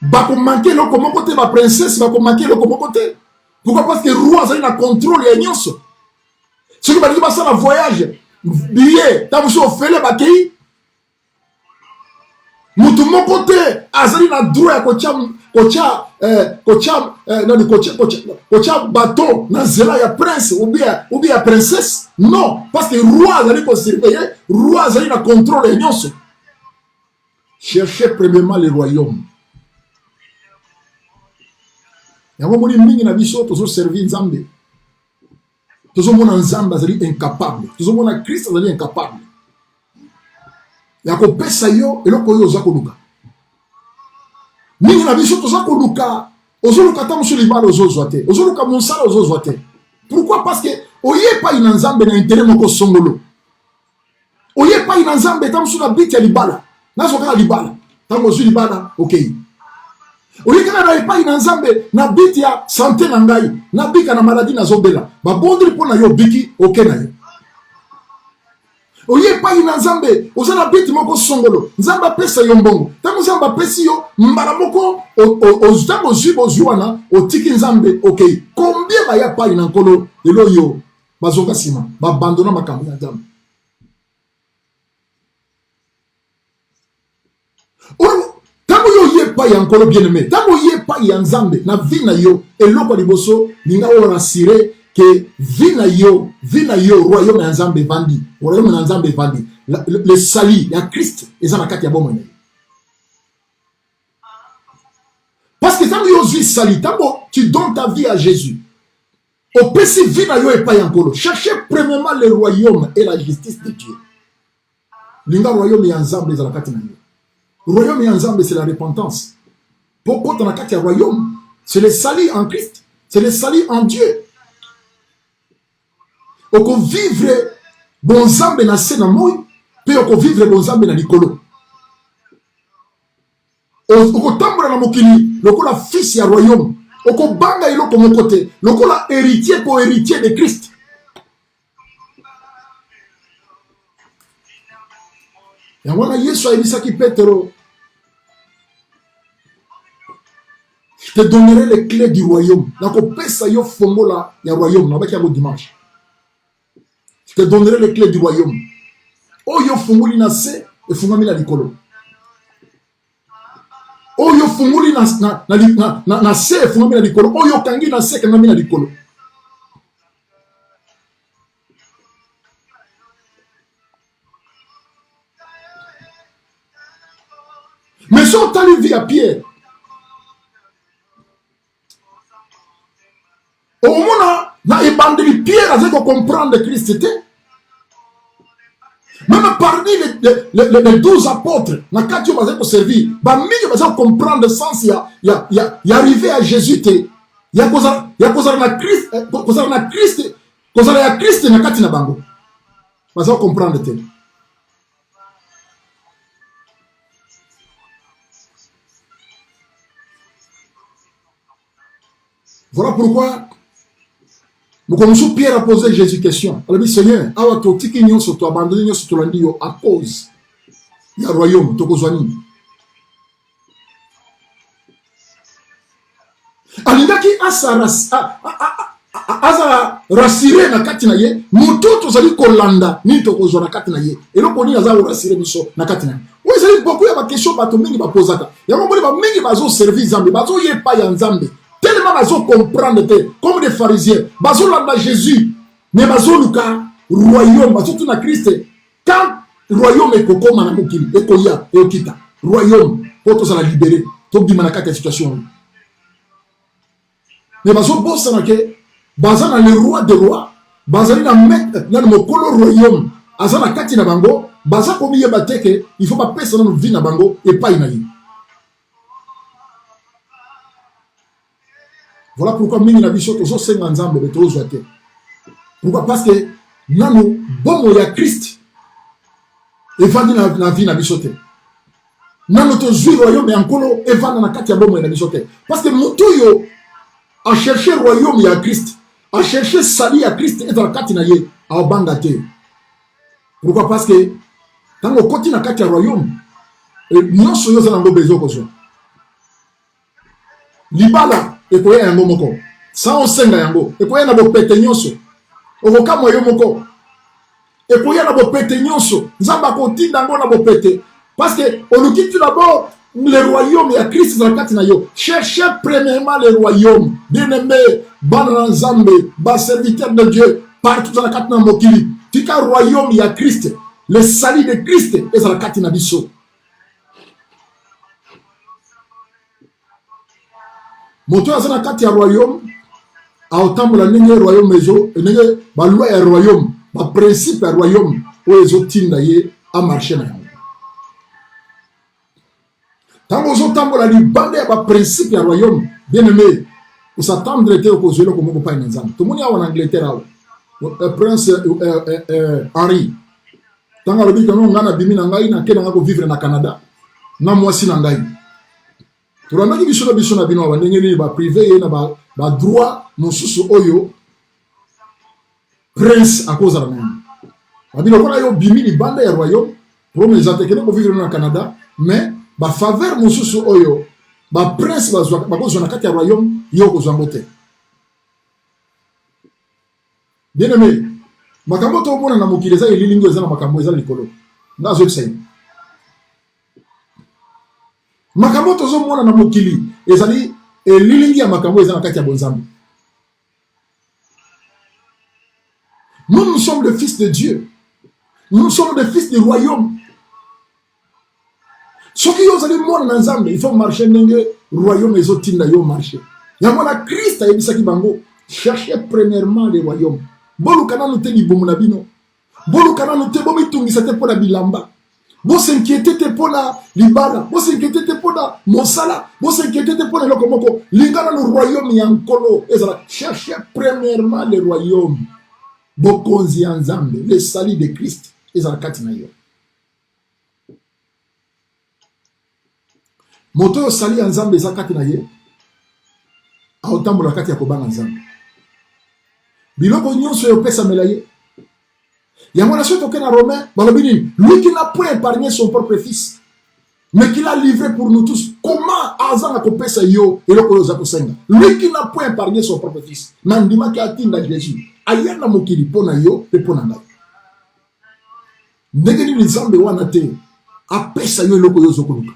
Ba ko manquer loko moko te ba princesse ba ko manquer loko moko te. Pourquoi? Parce que le roi a un contrôle et un Ce qui va dire ça, un voyage, billet, t'as vu au fait le bakei. Moutou mon côté, azali na droit à kocha bateau, na zela ya prince ou bien princesse. Non, parce que le roi azali ko surveiller, roi azali na contrôle et un Cherchez premièrement le royaume. Yango moni mingi na biso tozo servir Nzambe. Tozo mona Nzambe azali incapable. Tozo mona Christ azali incapable. Yako pesa yo eloko yo za koluka. Mingi na biso tozo koluka, ozoluka ta musu libala ozozwa te. Ozoluka monsala ozozwa te. Pourquoi? Parce que oye pa ina Nzambe na intérêt moko songolo. Oye pa ina Nzambe ta musu na biti ya libala. Nazo kala libala. Tango zu libala, okay. Olikana na epai na Nzambe na biti ya santé na ngai na bika na maladie na zobela ba bondri pona yo biki oke na yo oye epai na Nzambe ozana biti moko songolo Nzambe apesa yo mbongo tango Nzambe apesi yo mbala moko otango zibo zuana otiki Nzambe okay combien ba ya pai na nkolo lelo yo bazoka sima ba abandona makambo ya Nzambe Tango yo ye pa yankolo bien-aimé, tango ye pa yanzambe na vie na yo eloko liboso ninga o rassurer que vie na yo royaume yanzambe vandi, royaume yanzambe vandi, le salut ya Christ ezana kati ya bomone. Parce que tango yo zui salut, tango tu donnes ta vie à Jésus. Au pesi vie na yo e pa yankolo. Cherchez premièrement le royaume et la justice de Dieu. Ninga royaume yanzambe ezana kati na yo. Le royaume Yanzambe, c'est la repentance. Pourquoi dans la carte, il y a le royaume? C'est le salut en Christ. C'est le salut en Dieu. On peut vivre bon Zambé na sena moi, puis on peut vivre bon Zambé na likolo. On peut tambour na mokili, lokola fils ya royaume. On peut banga ilo comme côté, lokola héritier pour héritier de Christ. Et voilà, Yesu a dit ça qui Pétro. Je te donnerai les clés du royaume. Donc, on peut ça yo fongo là, il y a royaume. Avec un dimanche. Je te donnerai les clés du royaume. Oh yo fongo li na se, et fongo mi na likolo. Oh yo fongo li na se, et fongo mi na likolo. Oh yo kangi na se, kangi mi na likolo. Mais si on t'a vu à Pierre, au moment na ebandeli Pierre avec comprendre Christ était même par parmi les 12 apôtres, dans 4 jours, pour servir, ils vont comprendre le sens, il y a arrivé à Jésus, il y a Christ, Christ, na kati na bango. Ils vont comprendre. Voilà pourquoi nous commençons Pierre à poser Jésus une question. Il a dit, Seigneur, awa totiki nyonso to abandonné nyonso to landi yo à cause du royaume to kozwani. Alindaki asa rassuré na kati na ye, mutu tozali kolanda ni to kozwa na kati na ye. Et donc on dit aza rassuré biso na kati na ye. Oui, c'est beaucoup ya ba question bato mingi ba posaka. Ya ngomoni ba mingi bazo servir Nzambe, bazo yepa ya Nzambe. Tellement bazo comprendre comme des pharisiens, bazo landa Jésus, mais bazo luka royaume, bazo tout na Christ. Quand royaume est koko manamukili, ekoya, ekita, royaume, pour ça la libérer, tout bi manaka situation. Mais bazo bossa na ke, baza na le roi des rois, baza na mettre na mokolo royaume, aza na kati na bango, baza komi yebateke, il faut pas pesa na vie na bango et pas inayi. Voilà pourquoi mingi na biso tozo senga Nzambe beto zoate. Pourquoi? Parce que nanu bomo ya Christ evandi na vie na biso te. Nanu to zui royaume yankolo evanda na kati ya bomo na biso te. Parce que mutu yo a cherché royaume ya Christ, a cherché sali ya Christ et dans la kati na ye a banga te. Pourquoi? Parce que quand on continue na kati ya royaume nyonso yo za nango bezo kozo. Libala ekoya yango moko sans osenga yango ekoya na bopete nyonso okokama yo moko ekoya na bopete nyonso Nzambe akotinda yango na bopete parce que oluki tout d'abord le royaume ya Christ dans kati na yo. Cherchez premièrement le royaume. Bien-aimé bana Nzambe ba serviteur de Dieu partout dans la kati na mokili tika royaume ya Christ, le salut de Christ est dans la kati na biso. Moto azana kati ya royaume a otambola ndenge royaume ezo ndenge ba loi ya royaume ba principe ya royaume o ezo tinda ye a marcher na yango. Tango ozo tambola libanda ya ba principe ya royaume, bien aimé, on s'attendre te ko zelo ko moko pa na Nzambe. To moni awa na Angleterre awa. Prince Henry. Tango lobi ko ngana bimi na ngai na kena ngako vivre na Canada. Na mwasi na ngai. Turamaki biso na bino ndenge ni ba privé na ba droit mosusu oyo prince à cause de la même. Babino kona yo bimi ni banda ya royaume pour me zatekene ko vivre na Canada, mais ba faveur mosusu oyo ba prince ba cause na kati ya royaume yo ko zambote. Bien aimé, makambo to mona na mokileza elilingo ezana makambo ezana likolo. Ndazo tsai. Makambo tozo mona na mokili ezali elilingi ya makambo ezana kati ya bonzambe. Nous sommes le fils de Dieu. Nous sommes les fils du royaume. Ce qui vous allez mona na Nzambe, il faut marcher nenge royaume ezotinda yo marcher. Yamona Christ ayebisaki bango, cherchez premièrement le royaume. Bolu kana no te libomo na bino. Bolu kana no te bomi tungisa te pona bilamba. Vous s'inquiétez pour la libala, vous s'inquiétez pour la monsala, vous s'inquiétez pour la lokomoko. Lingana le royaume yankolo. Cherchez premièrement le royaume. Bokonzi Nzambe, le salut de Christ. Ezala katina yo. Moto sali Nzambe ezala katina ye. A otambola kati ya kobanga Nzambe. Biloko nyonso yo pesa melaye. Il y a mon acheteur auquel Romain, lui qui n'a point épargné son propre fils, mais qui l'a livré pour nous tous. Comment Azan a coupé sa yo et le Kolozakosenga? Lui qui n'a point épargné son propre fils, Nandima qui a atteint Jésus. Ayana Mokili pona yo et ponanda. Negeni Nzambe wanate a pesa yo et le Kolozokoluka.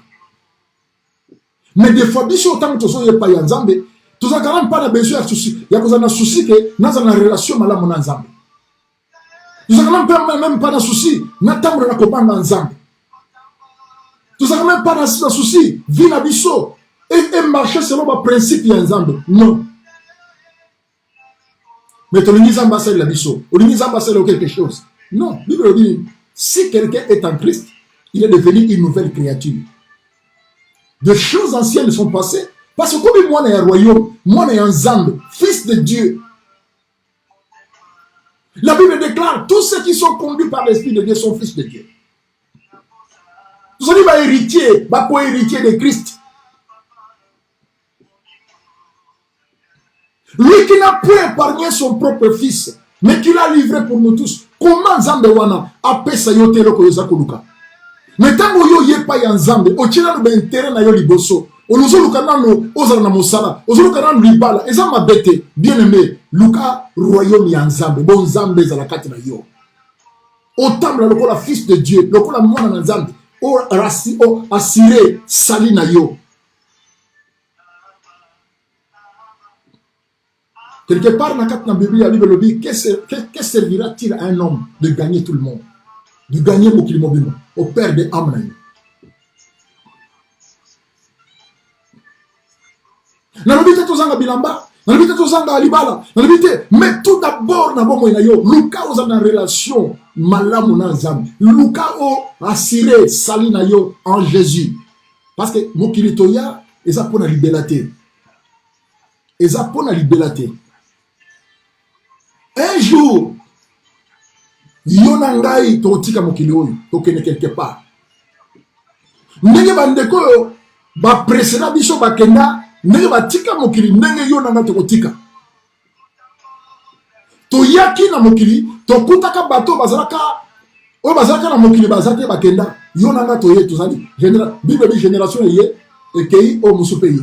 Mais des fois, biso autant que tu pas Nzambe, tu n'as quand même pas besoin de souci. Il y a un souci que nous avons une relation avec Nzambe. Nous n'avons même pas de souci. Nous n'avons pas de Nzambe. Nous n'avons même pas de souci. Vie na biso et marcher selon le principe de Nzambe. Non. Mais tu n'as pas de la biso. Tu n'as pas de quelque chose. Non. Bible dit, Si quelqu'un est en Christ, il est devenu une nouvelle créature. De choses anciennes sont passées. Parce que comme moi, est un royaume, moi, est un Zambe, fils de Dieu. La Bible déclare, tous ceux qui sont conduits par l'Esprit de Dieu sont fils de Dieu. Tous ceux qui sont héritiers, co-héritiers de Christ. Lui qui n'a pas épargné son propre fils, mais qui l'a livré pour nous tous. Comment Zambe wana a pesa yote loko yozakoluka? Mais tant que yo yé pas en Zambe, o tchela no intérêt na yo liboso. O nous luka nano ozala na mosala, ozoluka nano libala, eza mabete, bien aimé, luka royaume ya Nzambe, bon Nzambe za la kati na yo. O tambla lokola fils de Dieu, lokola mwana na Nzambe, o assuré sali na yo. Quelque part, dans la Bible, la Bible dit, que servira-t-il à un homme de gagner tout le monde? De gagner au père de âmes. Mais tout d'abord, Luka a une relation malamu na Nzambe. Luka a assuré sali na yo en Jésus. Parce que mokilitoya, ils ont pour la liberté. Ils ont pour la liberté. Un jour, Yonangai totika mokili oyo, tokene quelque part. Ndenge bandeko yo, ba précédent biso bakenda, ndenge batika mokili, ndenge Yonanga tokotika. Toyaki na mokili, tokutaka bato bazalaka, o bazalaka na mokili bazate bakenda, Yonanga toye tozali. Bible bi génération ye, ekei o musupe ye.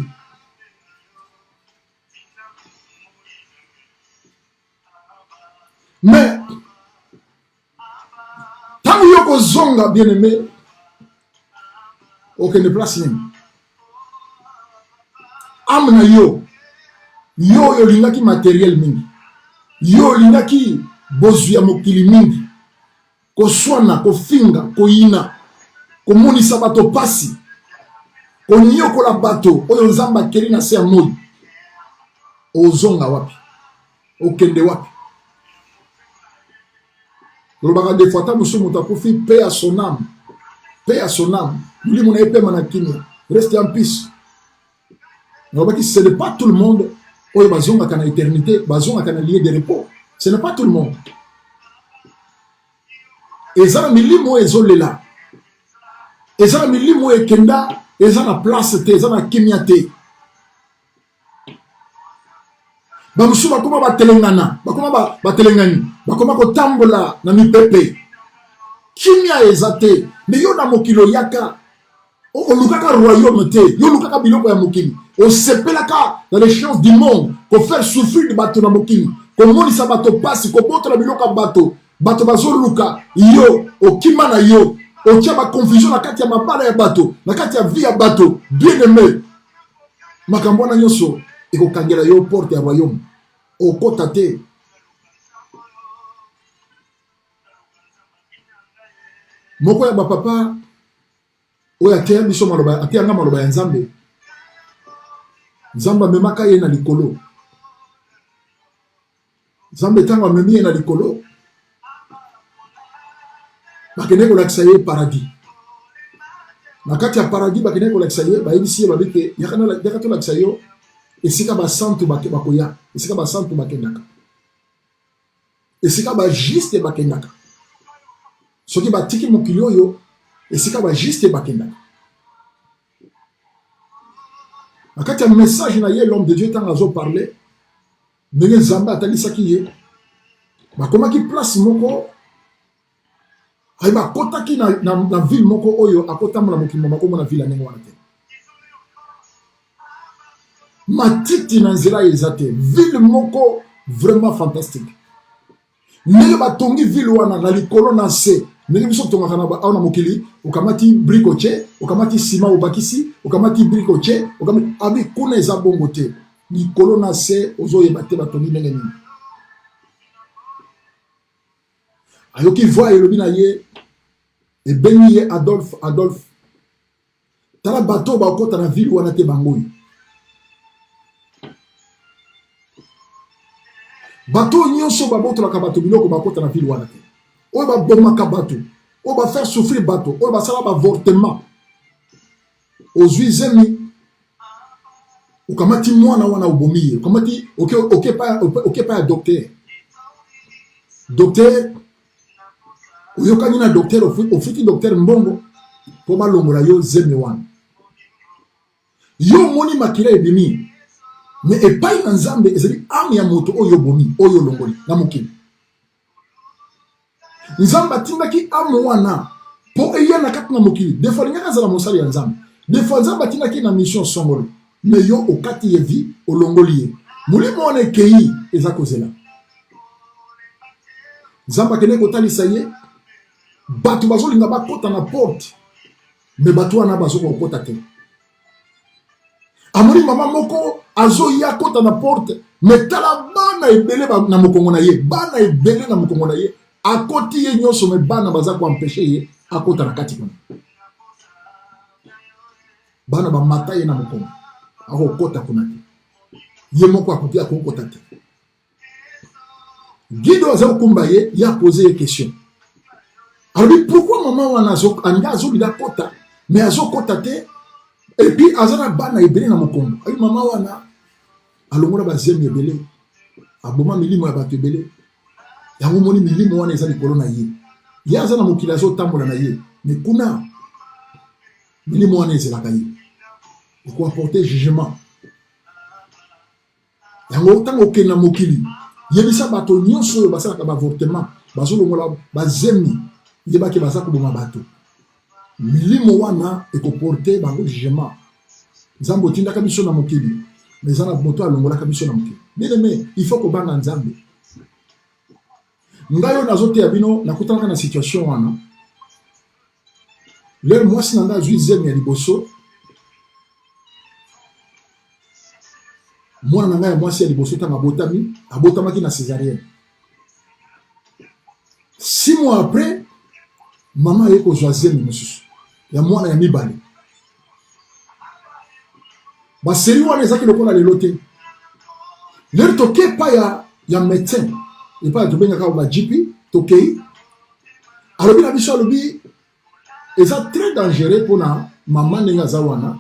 Mais, tant que yoko zonga bien aimé, aucune place n'est. Amna yo lingaki matériel mingi. Yo lingaki bozu ya mokili mingi. Ko swana, ko finga, ko ina, ko monisa bato pasi. Ko nyoko la bato, oyo nzamba keri na se ya moi. Ozonga wapi? Okende wapi? Des fois, paix à son âme. Paix à son âme. Restez en peace. Ce n'est pas tout le monde qui a une éternité, qui a un lieu de repos. Ce n'est pas tout le monde. Et ça, milimo ezolela. Et ça, milimo ekenda. Et ça, la place, et ça, la kimiate. Bamusu bakoma batelengana, bakoma batelengani, bakoma kotambola na mipepe. Kimia ezate, mais yo na mokilo yaka, o lukaka royaume te, yo lukaka biloko ya mokili, o sepelaka dans les choses du monde, ko faire souffrir de bato na mokili, ko monisa bato pasi, ko botola biloko bato, bato bazo luka, yo, o kima na yo, o tia ba confusion na kati ya mabala ya bato, na kati ya vie ya bato, bien aimé. Makambo na nyoso, et ko kangela yo porte ya royaume au côté. Moko ya papa oya tia biso maloba atia nga maloba ya Nzambe. Nzamba memaka ye na likolo. Nzambe tanga memi ye na likolo. Bakene ko lakisa ye paradis. Na kati ya paradis bakene ko lakisa ye ba yebisi ye babike yakana to lakisa yo. Esika ba santu bakoya, esika ba santu bakendaka. Esika ba juste bakendaka. Soki ba tiki mokili oyo, esika ba juste bakendaka. Akati ya message na ye l'homme de Dieu tant azo parler, ndenge Nzambe atalisaki ye. Bakomaki place moko ay bakotaki na ville moko oyo akotambola mokili moko na ville ndenge wana te. Matiti na nzela ezate ville moko vraiment fantastique. Ndenge batongi ville wana na likolo na se, ndenge biso tongaka na aona mokili, okamati bricoche, okamati sima obakisi, okamati bricoche, okamati abi kuna eza bongo te. Likolo na se ozoyeba te batongi ndenge nini. Ayoki voix elobi na ye ebengi ye Adolphe. Tala bato bakota na ville wana te bangoyi. Bato nyonso babotolaka bato biloko bakota na ville wana te. Oyo babomaka bato, on va faire souffrir bateau, on va faire un avortement. Aux zemi, ou comment tu moi na wana obomi, comment tu ok pas docteur. Docteur, ou yo kanina docteur au fiti docteur mbongo, pour ma longola yo zemi wan. Yo moni makila ebimi, mais et pas en zambe, ezali am ya moto oyo bomi, oyo longoli, na mokili. Nzamba tindaki am wana, po eya na kati na mokili, des fois ngaka zala mosali ya nzamba. Des fois nzamba tindaki na mission songolo, mais yo okati yevi olongoli. Mulimo wana kei eza kozela. Nzamba kene kotalisa ye, batu bazolinga bakota na porte, mais batu wana bazoko okota te. Amoni mama moko azo ya kota na porte, mais tala bana ebele na mokongo na ye, bana ebele na mokongo na ye, akoti ye nyoso me bana baza ko empêcher ye akota na kati kuna. Bana ba mata ye na mokongo, ako kota kuna te. Ye moko akoti akokota te. Guido aza kumba ye, ya poser une question. Alors pourquoi maman wana azo bila kota, mais azo kota te? Et puis azana bana ebele na mokongo. Ay mama wana alongora bazemi ebele. Aboma milimo ya bato ebele. Yango moni milimo wana ezali kolo na ye. Ye azana mokila zo tambola na ye. Mais kuna milimo wana ezela kaye. Il faut apporter jugement. Yango tango kena mokili. Yebisa bato nyonso oyo basala ka avortement. Bazo longola bazemi. Yeba ke basaka boma bato. Milimo wana ekoporte bango jugement. Nzambe otinda kabiso na mokili. Mais zana moto alongola kabiso na mokili. Bien aimé, il faut ko banga nzambe. Ngayo nazote ya bino nakutana na situation wana. Le mwasi nanga zui zemi ya liboso. Mwana nanga ya mwasi ya liboso tanga botami, abotamaki na césarienne. 6 mois après, maman yeko zemi mosusu. Ya mwana ya mibale. Ba seri wana ezaki lokola lelo te. Le toke pa ya médecin. Et pas to benga ka ba GP, tokei. Alobi na biso alobi eza très dangereux pour na maman nenga zawana.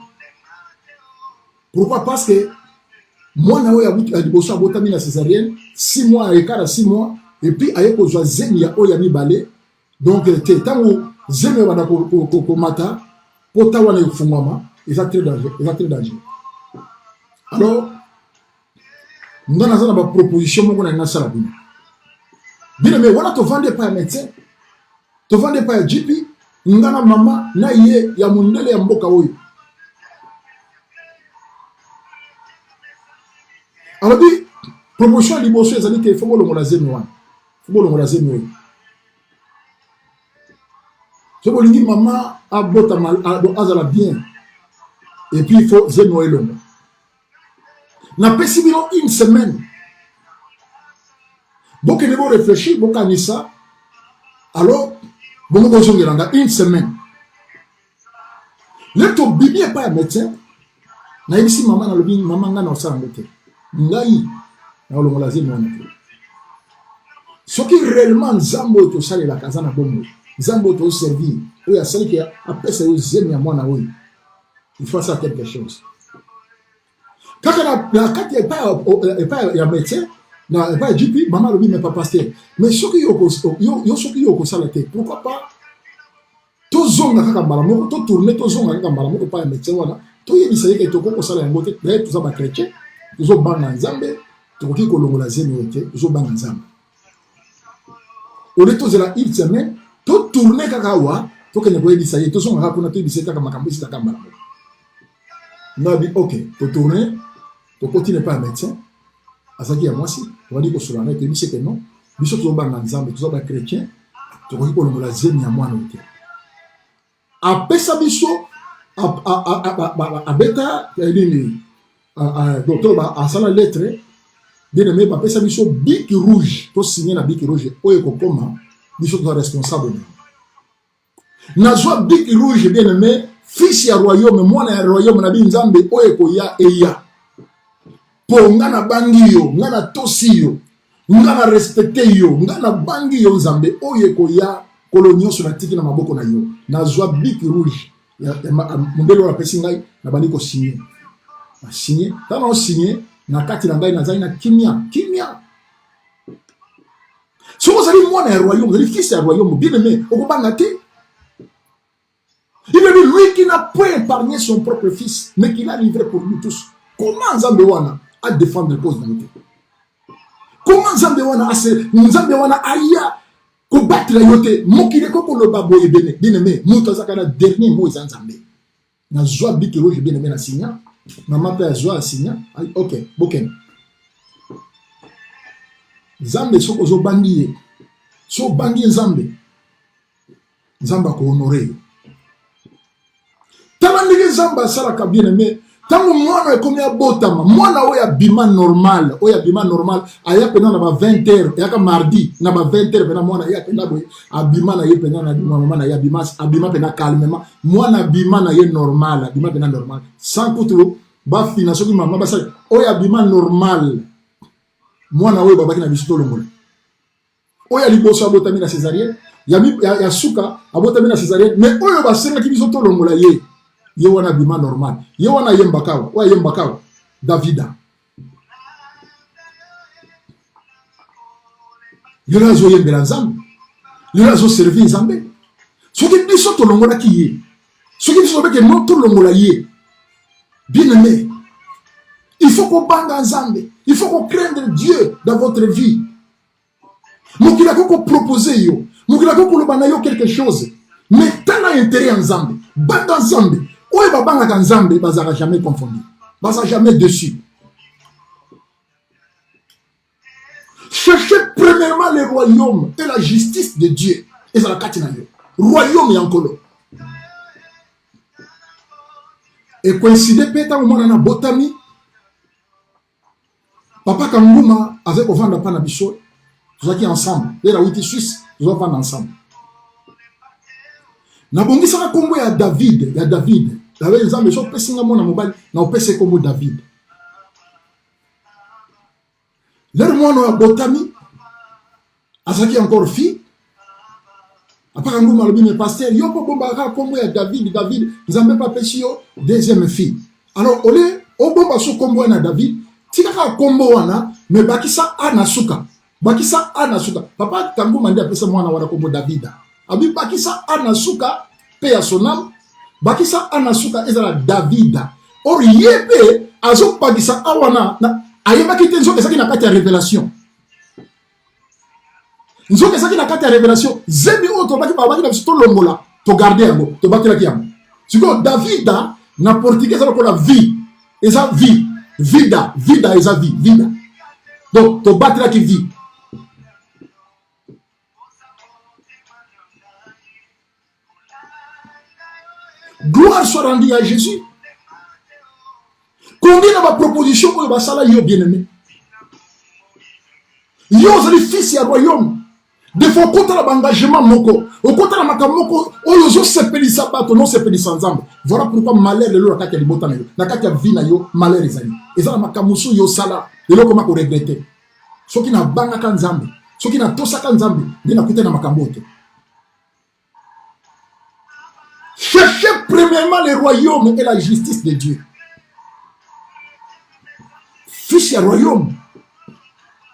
Pourquoi? Parce que mwana oya butu ya liboso abotami na césarienne 6 mois ekara 6 mois et puis ayeko zwa zemi ya oya mibale. Donc te tango zemi wana ko mata pota wana yofungwama eza très dangereux. Alors ngana zana ba proposition moko na ngasala bino. Bien mais wana to vendre pas médecin, to vendre pas GP, ngana mama na ye ya mundele ya mboka oyo. Alors bi promotion liboso ezali ke faut bolongola zemi wana. Faut bolongola zemi oyo. So bolingi mama abota mal azala bien. Et puis il faut zemi oyo. Na pesi bino une semaine. Boke ne bo réfléchir, boka nisa. Alors, bon bonjour dans une semaine. Le to bibi pas un médecin. Na ibisi maman na lobi maman nga na osala ngote. Ngai na olongola zemi wana. Soki réellement nzambo to sala la kazana bombo. Nzambo to servir. Oyo asali ki apesa yo zemi ya mwana oyo. Il faut faire quelque chose. Quand la carte est pas ya médecin, na pas GP, maman lobi mais pas pasteur. Mais soki yo soki yo ko sala te. Pourquoi pas to zonga kaka mbalamoko, to tourner to zonga kaka mbalamoko pas médecin wana. To yebisa yeke to ko sala yango te. D'ailleurs tout ça ba chrétien. Tozo banga nzambe, to ko ki ko longola zemi yote, tozo banga nzambe. Ole to zela une semaine, to tourner kaka wa, to ke ne ko yebisa ye, to zonga kaka kuna to yebisa kaka makambo sita kaka mbalamoko. Nabi OK, to tourner, to continue pas médecin. Azaki ya mwasi, on va dire que sur la net, il dit que non. Biso to banga nzambe, to ba chrétien, to ko ki ko longola zemi ya mwana yote. Apesa biso a beta elini docteur ba asala lettre bien aimé ba pesa biso bic rouge to signer na bic rouge oyo ko koma biso to responsable na zo bic rouge bien aimé fils ya royaume mwana ya royaume na binzambe oyo ko ya eya po ngana bangi yo ngana tosi yo ngana respecter yo ngana bangi yo nzambe oyo ko ya coloniaux sur la tiki na maboko na yo na zwa bic rouge ya mondelo la pesi ngai na bandi ko signer na signer tana o signer na kati na ngai na zai na kimia si vous allez moi dans le royaume vous allez fils du royaume bien aimé au kobanga te. Il est lui qui n'a pas épargné son propre fils mais qui l'a livré pour nous tous. Comment Nzambe wana a défendre cause de nous? Comment Nzambe wana aya ko battre yote mokile ko ko lo baboye bene bien aimé muto zakana dernier mot Nzambe na zwa bic rouge bien aimé na signa na mapa zwa signa OK boken Nzambe soko zo bangi so bangi Nzambe ko honorer tabandike Nzambe salaka bien aimé tango mwana ekomi abotama mwana oya bima normal aya pena na ba 20h yaka mardi na ba 20h pena mwana ya pena boy abima na ye pena na mama na ya abima pena calmement mwana bima na ye normal abima pena normal sans kutro ba fina soki mama ba sa oya bima normal mwana oyo babaki na bisito longola oya liboso abotami na césarienne ya suka abotami na césarienne mais oyo ba senga ki biso to longola ye wana bima normal ye wana yembakawa wa yembakawa Davida yona zo yembela Nzambe yona zo servir Nzambe soki biso to longola ki ye soki biso beke no to longola ye bien aimé il faut qu'on banga Nzambe il faut qu'on craindre Dieu dans votre vie mokila ko proposer yo mokila ko lobana yo quelque chose mais tana intérêt en Nzambe banga Nzambe oye babanga ka Nzambe bazara jamais confondu bazara jamais dessus. Cherchez premièrement le royaume et la justice de Dieu et ça la katina yo royaume yankolo et coïncider peta au mwana na botami papa Kanguma avec ovanda pa na biso tozaki ensemble et la witi suisse tozovanda ensemble na bongisa kombo ya David David Nzambe so pesinga mona mobali na opese kombo David leur mwana ya botami azaki encore fille apaka nguma lobi me pasteur yo po bomba ka kombo ya David Nzambe pa pesi yo deuxième fille alors ole o bomba so kombo na David tika ka kombo wana me bakisa anasuka papa Kanguma ndi apesa mwana wana kombo David abi bakisa anasuka pe ya sonam bakisa anasuka ezala Davida or yebe azo bakisa awana na ayebaki te nzoka ezaki na kati ya révélation zebi oyo tobaki babaki na biso tolongola togarde yango tobakelaki yango sikoyo Davida na portugais eza lokola vie eza vie vida eza vie vida donc tobatelaki vie. Gloire soit rendue à Jésus. Combien de propositions que basala yo bien aimé. Yo zali fils ya royaume. Des fois contre l'engagement moko, au contre la makamoko, oyo zo sepelisa bato non sepelisa Nzambe. Voilà pourquoi malheur le lo kati ya libota na yo. Na kati ya vie na yo malheur ezali. Ezala makamusu yo sala, lelo koma ko regretter. Soki na banga ka Nzambe, soki na tosaka Nzambe, ndina kuta na makambo te. Cherchez premièrement le royaume et la justice de Dieu. Fils ya royaume.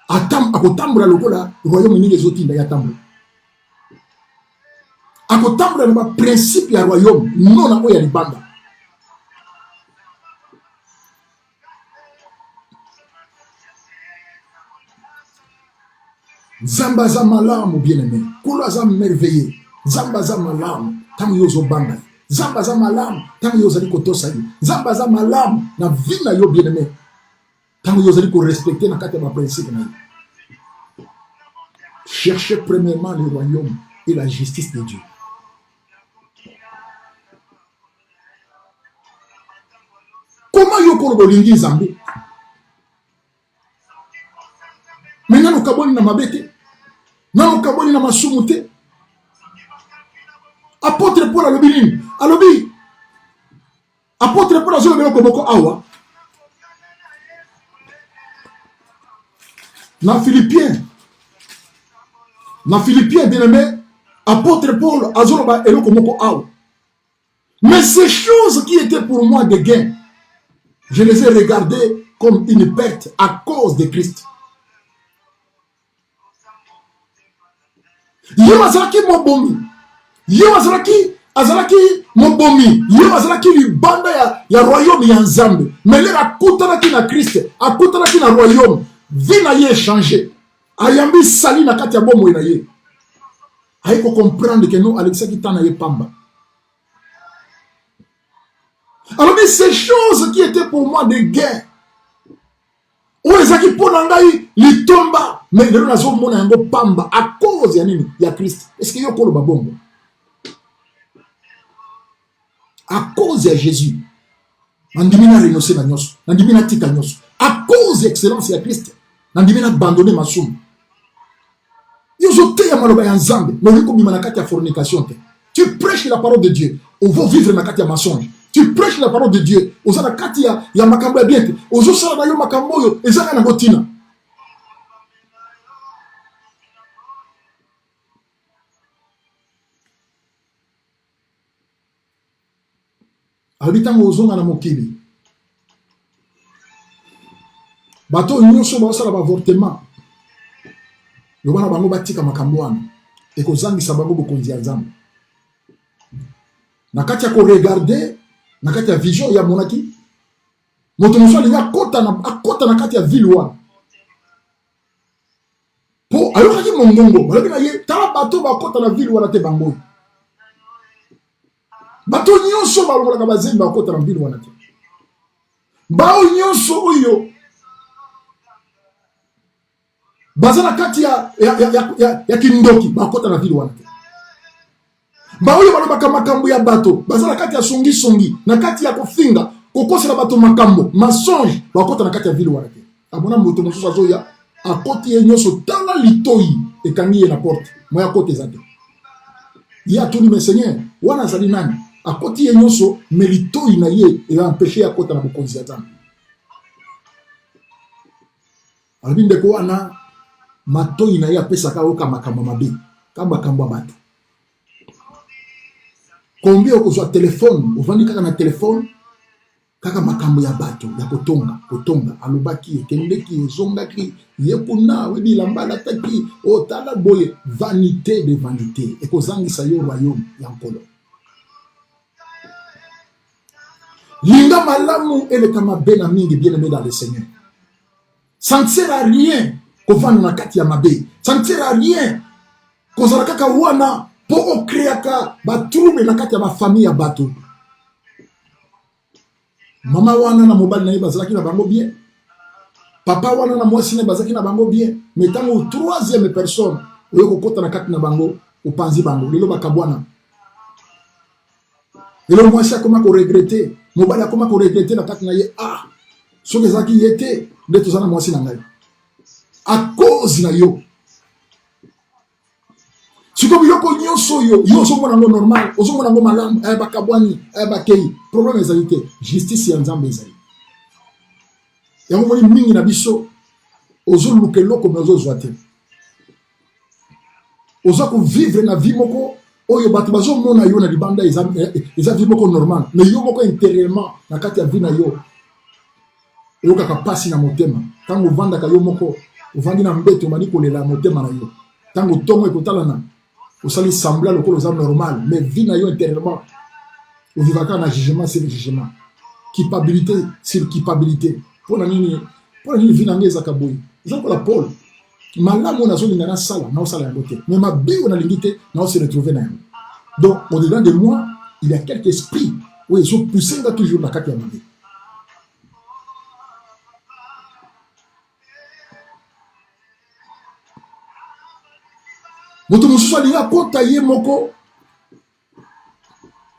Akotambula lokola royaume ni lezotinda ya tambula. Akotambula na principe ya royaume non na oya libanda. Nzambe za malamu bien aimé. Kula za merveilleux. Nzambe za malamu. Tamu yozo banga. Nzambe za malamu. Tamu yozo liko tosa yi. Nzambe za malamu. Na vina yo bien aimé. Tamu yozo liko respecter na kati ya principe na yi. Cherchez premièrement le royaume et la justice de Dieu. Comment yo kolo bolingi Nzambe? Maintenant nous kaboni na mabete. Nano kaboni na masumute. Apôtre Paul alobi. Alobi. Apôtre Paul azolo beko boko awa. Na Philippiens bien aimé, Apôtre Paul, azoloba eloko moko awa. Mais ces choses qui étaient pour moi des gains, je les ai regardées comme une perte à cause de Christ. Yo azalaki mobomi. Yo azalaki mobomi. Yo azalaki libanda ya royaume ya Nzambe. Mais là akutanaki na Christ, akutanaki na royaume. Vie na ye changé. Ayambi sali na kati ya bomo na ye. Aiko comprendre que nous alexaki tana ye pamba. Alors mais ces choses qui étaient pour moi des guerres. Ou ezaki pona ngai litomba. Mais lelo nazo mona yango pamba à cause ya nini ya Christ. Est-ce que yo kolo babongo? À cause de Jésus. Nandimina renoncer na nyoso, nandimina tika nyoso. À cause de l'excellence de Christ, nandimina abandonner ma somme. Yo zote ya maloba ya Nzambe, no ko bima na kati ya fornication te. Tu prêches la parole de Dieu, on va vivre na kati ya mensonge. Tu prêches la parole de Dieu, oza na kati ya makambo ya bien te. Ozo sala na yo makambo yo, ezaka na botina. Habitant ozonga na mokili. Bato nyonso ba sala ba avortement. Yo bana bango batika makambo wana. E ko zangisa bango bokonzi ya Nzambe. Na kati ya ko regarder, na kati ya vision ya monaki. Moto moso alinga akota na kati ya ville wana. Po ayo kaki mongongo, balobi na ye tala bato bakota na ville wana te bango. Bato nyonso balongolaka bazembe bakota na ville wana te. Bao nyonso oyo baza na kati ya kindoki bakota na ville wana te. Bao oyo balobaka makambo ya bato baza na kati ya songi na kati ya kofinga kokosela bato makambo mensonge bakota na kati ya ville wana te. Abona moto mosusu azoya akoti ye nyonso tala litoyi ekangi ye na porte moya kote ezate. Ya tuni me Seigneur wana azali nani? Akoti ye nyonso melito na ye e empêcher akota na bokonzi ya Nzambe. Albinde ko wana matoi na ye apesaka oka makambo mabe kamba makambo bato. Combien okozwa telefone ovandi kaka na telefone kaka makambo ya bato ya kotonga alobaki ekendeki ezongaki yekuna webi lambala taki otala boye vanité de vanité ekozangisa yo royaume ya nkolo. Linga malamu eleka mabe na mingi bien aimé dans le Seigneur. Ça ne sert à rien qu'on va na kati ya mabe. Ça ne sert à rien qu'on zala kaka wana po okreaka ba trouble na kati ya ba famille ya bato. Mama wana na mobali na ye bazalaki na bango bien. Papa wana na mwasi na bazalaki na bango bien. Mais tant au troisième personne oyo kokota na kati na bango opanzi bango lelo bakabwana. Lelo mwasi akoma ko regretter. Mobali akoma ko regretter na kati na ye so kezaki yete de tozana mwasi na ngai. À cause na yo. Siko biyoko nyonso yo zo mona ngo normal, ozo mona ngo malamu, bakabwani, bakei. Problème ezali te, justice ya Nzambe ezali. Yango moni mingi na biso ozo lukelo comme ozo zwate. Ozo ko vivre na vie moko oyo bato bazo mona yo na libanda eza vie moko normal, mais yo moko intérieurement na kati ya vie na yo. Yo kaka pasi na motema. Tango vanda ka yo moko, ovandi na mbeto mani kolela motema na yo. Tango tongo ekotala na osali semblant le colo normal, mais vie na yo intérieurement. Au vivaka na jugement sur jugement. Culpabilité sur culpabilité. Pour nini vie na ngeza kaboy. Ezako la Paul. Malamu na zoni na sala, na osala yango te. Mais ma bi on a limité, na se retrouver na yango. Donc au-dedans de moi, il y a quelques esprits où ils ont poussé toujours la kati ya mabe. Moto mosusu alinga kota ye moko.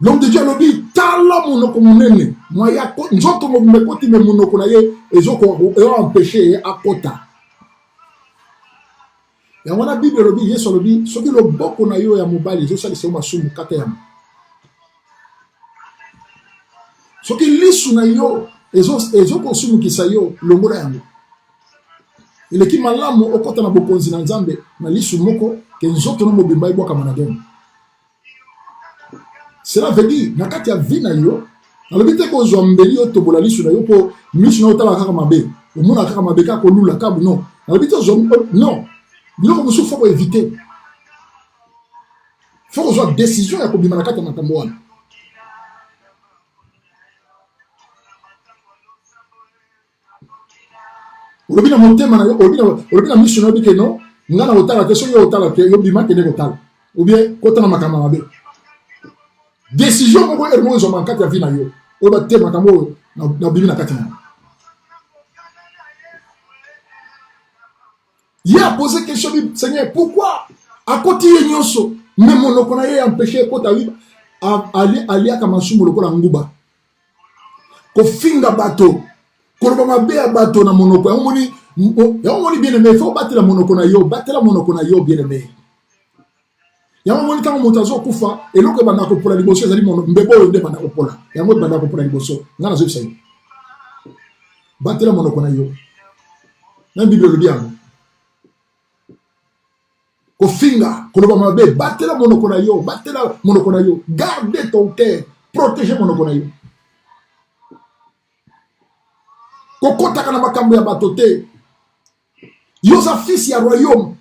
L'homme de Dieu lobi tala monoko monene. Moya ko nzoto mo mekoti me monoko na ye ezoko empêcher akota. Ya wana Bible lobi Yesu lobi soki loboko na yo ya mobali zo sali sema sumu kata ya. Soki lisu na yo ezoko sumu kisa yo longola yango. Ile ki malamu okota na bokonzi na Nzambe na lisu moko ke nzoto no mobimba ibwaka manageni. Cela veut dire, na kati ya vie na yo, nalobi te ko zo mbeli yo tobola lisu na yo po misu na otala kaka mabe. Omona kaka mabe ka ko lula kabu non. Nalobi te zo non. Biloko musu faut éviter. Faut que soit décision ya ko bima na kati ya makambo wana. Olobi na motema na yo, olobi na misu na yo bike non. Ngana otala te so yo otala te yo bima kene ko tala. Ou bien kota na makambo mabe. Décision moko ermo zo man kati ya vie na yo. Oba te makambo na bimi na kati na. Il a posé question, Seigneur, pourquoi à côté de Nyoso, même on a empêché Kota Ali Akamasum le Kola Nguba. Ko finga bateau, ko ba be bateau na monoko. On moni bien aimé, faut battre la monoko na yo, battre la monoko na yo bien aimé. Ya moni quand montazo kufa et loko banda ko pola liboso ezali mon mbebo nde banda ko pola. Ya moni banda ko pola liboso. Ngana zo sai. Battre la monoko na yo. Na Bible le bien. Kofinga, kolobamabe, battez-la monokonayo, battez-la monokonayo, gardez ton cœur, protégez monokonayo. Kokota kana makambo ya batote. Yoza fils ya royaume.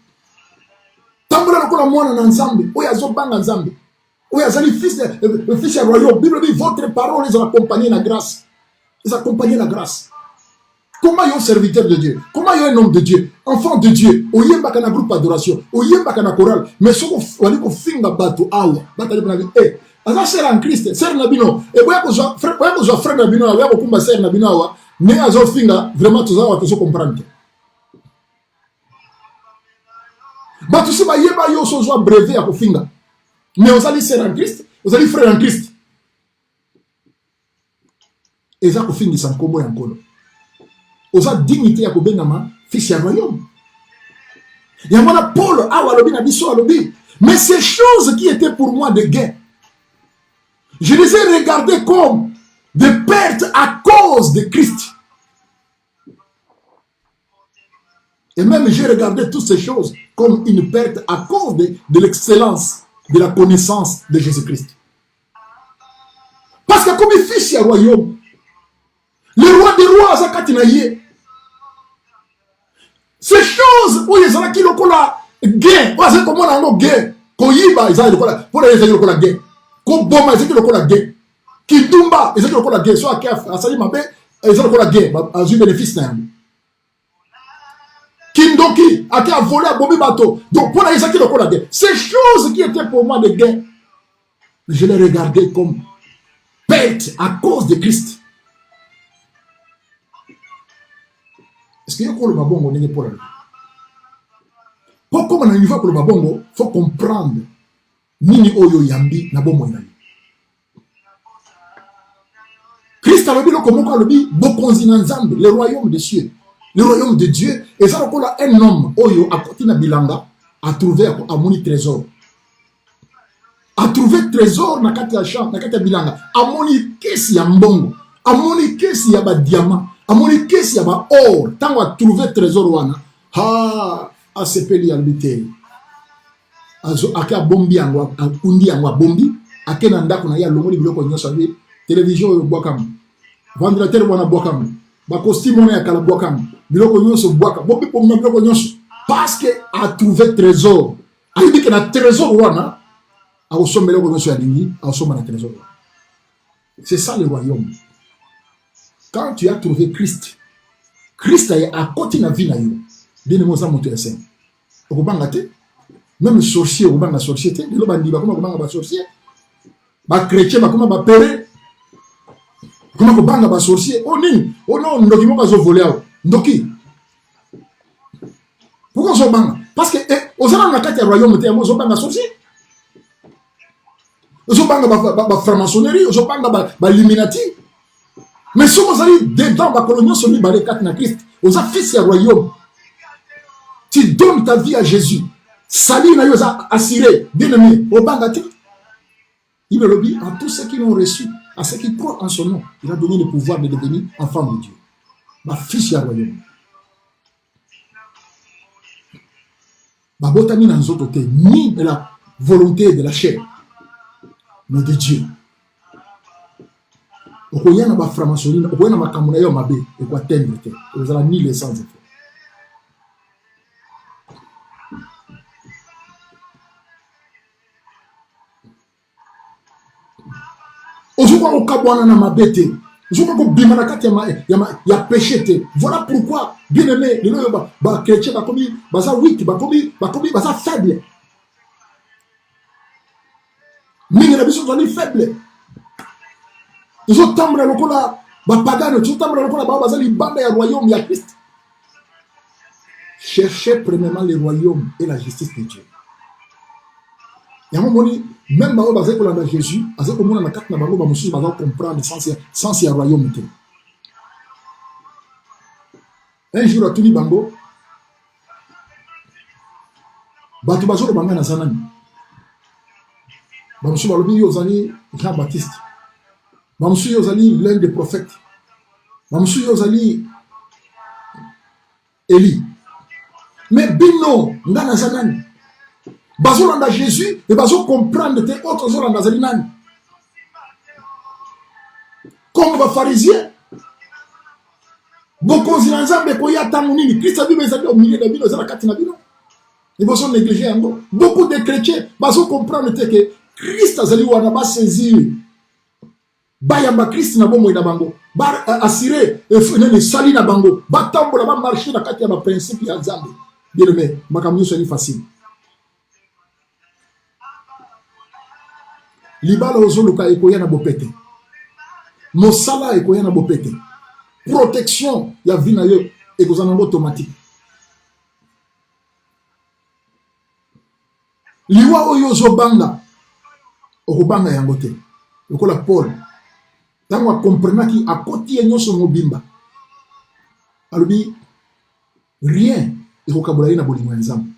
Tambula lokola mwana na nzambe, oya zo banga nzambe. Oya zali fils ya royaume. Bible dit votre parole les accompagner la grâce. Les accompagner la grâce. Comment il y a un serviteur de Dieu? Comment il y a un homme de Dieu? Enfant de Dieu? Oyemba kana groupe adoration. Oyemba kana chorale. Mais ce qu'on finga bato awa. Batali bana eh. Asa sera en Christ. Sera nabino. Et boya ko frère nabino. Boya ko kumba sera nabino awa. Ne azo finga vraiment tous awa to comprendre. Bato se ba yeba yo so zo brevet ya ko finga. Mais on allait sera en Christ. On allait frère en Christ. Et ça ko fingi sans kombo ya nkolo. Osa dignité ya kobengama fils ya royaume. Ya mwana Paul awa lobi na biso alobi. Mais ces choses qui étaient pour moi de gain, je les ai regardées comme des pertes à cause de Christ. Et même j'ai regardé toutes ces choses comme une perte à cause de l'excellence de la connaissance de Jésus-Christ. Parce que comme fils ya royaume, le roi des rois, Zakatinaye. Ces choses où ils ont qui le cola gain, c'est comme on a un gain. Koyiba, ils ont le cola, pour les gens le cola gain. Koboma, ils ont le cola gain. Kitumba, ils ont le cola gain. Soit à Sali Mabé, ils ont le cola gain. Ils ont bénéfice d'un. Kindoki, à qui a volé à Bobby Bateau. Donc pour les gens qui le cola gain. Ces choses qui étaient pour moi des gains, je les regardais comme perte à cause de Christ. Est-ce qu'il y a encore le mabongo n'est pas là? Pour comme on a un niveau pour le mabongo, il faut comprendre nini oyo yambi na bomo inani. Christ a dit comment on a dit bokonzi na nzambe, le royaume des cieux, le royaume de Dieu. Et ça on a un homme oyo à côté na bilanga a trouvé à moni trésor. A trouvé trésor na kati ya champ, na kati ya bilanga. A moni kesi ya mbongo, a moni kesi ya ba diamant. Amoni kesi ya ba or tango a trouvé trésor wana ha asepeli albité azo aka bombi yango akundi yango bombi akena ndako na ya longoli biloko nyoso bi télévision yo bwakam ventilateur wana bwakam ba costume wana ya kala bwakam biloko nyoso bwaka bombi po na biloko nyoso parce que a trouvé trésor ali que na trésor wana a osomba biloko nyoso ya dingi a osomba na trésor. C'est ça le royaume. Quand tu as trouvé Christ, Christ est à côté de la vie. Bien aimé, ça monte à scène. Au bangate, même sorcier, au banga sorcier, le bandi, comment au banga sorcier, ba chrétien, comment ba péré, comment au banga ba sorcier, oh non, ndoki mo ba zo voler, ndoki. Pourquoi zo banga? Parce que aux gens na kati ya royaume te mo zo banga sorcier. Zo banga ba franc-maçonnerie, zo banga ba illuminati. Mais si vous allez dedans, la colonie sur lui, na Christ, aux fils du royaume, tu donnes ta vie à Jésus. Salut, na yosa assuré, bien aimé, au bangati. Il le dit à tous ceux qui l'ont reçu, à ceux qui croient en son nom, il a donné le pouvoir de devenir enfant de Dieu. Ma fils du royaume. Ma botami n'a pas ni de la volonté de la chair, mais de Dieu. okoya na ba franc-maçonnerie, okoya na makambo na yo mabe, ekotendre te. Ozala ni les sans effet. Ozuka okabwana na mabete. Ozuka ko bimana kati ya péché te. Voilà pourquoi bien aimé, les ba chrétien ba komi baza weak, ba komi baza faible. Mingi na biso zali faible. Ils ont tambre lokola ba pagano, ils ont tambre lokola ba baza libanda ya royaume ya Christ. Cherchez premièrement le royaume et la justice de Dieu. Il y a un moment, même si vous avez Jésus, vous avez comprendre sans le royaume. Un jour, à Tuni Bango, Batu Bazo Banga na Zanani. Bamsu Balobi Yozali Jean-Baptiste. Bamsu Yozali l'un des prophètes. Bamsu Yozali Élie. Mais Bino, Ngana Zanani. Bazo landa Jésus et bazo comprendre tes autres zones dans Zalinani. Comme les pharisiens, beaucoup de gens qui ont été tamouni, Christ a dit mais au milieu de la vie, ils ont katina bino. Ils sont négligés encore. Beaucoup de chrétiens bazo comprendre que Christ a zali wana ba saisir. Bayamba Christ na bomo ina bango. Ba assurer ne sali na bango. Ba tambola ba marcher na kati ya ba principe ya Nzambe. Bien aimé, makamyo c'est facile. Libala ozoluka ekoya na bopete. Mosala ekoya na bopete. Protection ya vie na yo ekozana automatique. Liwa oyo zobanga okobanga yango te. Lokola Paul tango akomprenaki akoti enyoso mobimba. Alobi rien ekokabola na bolingo ya Nzambe.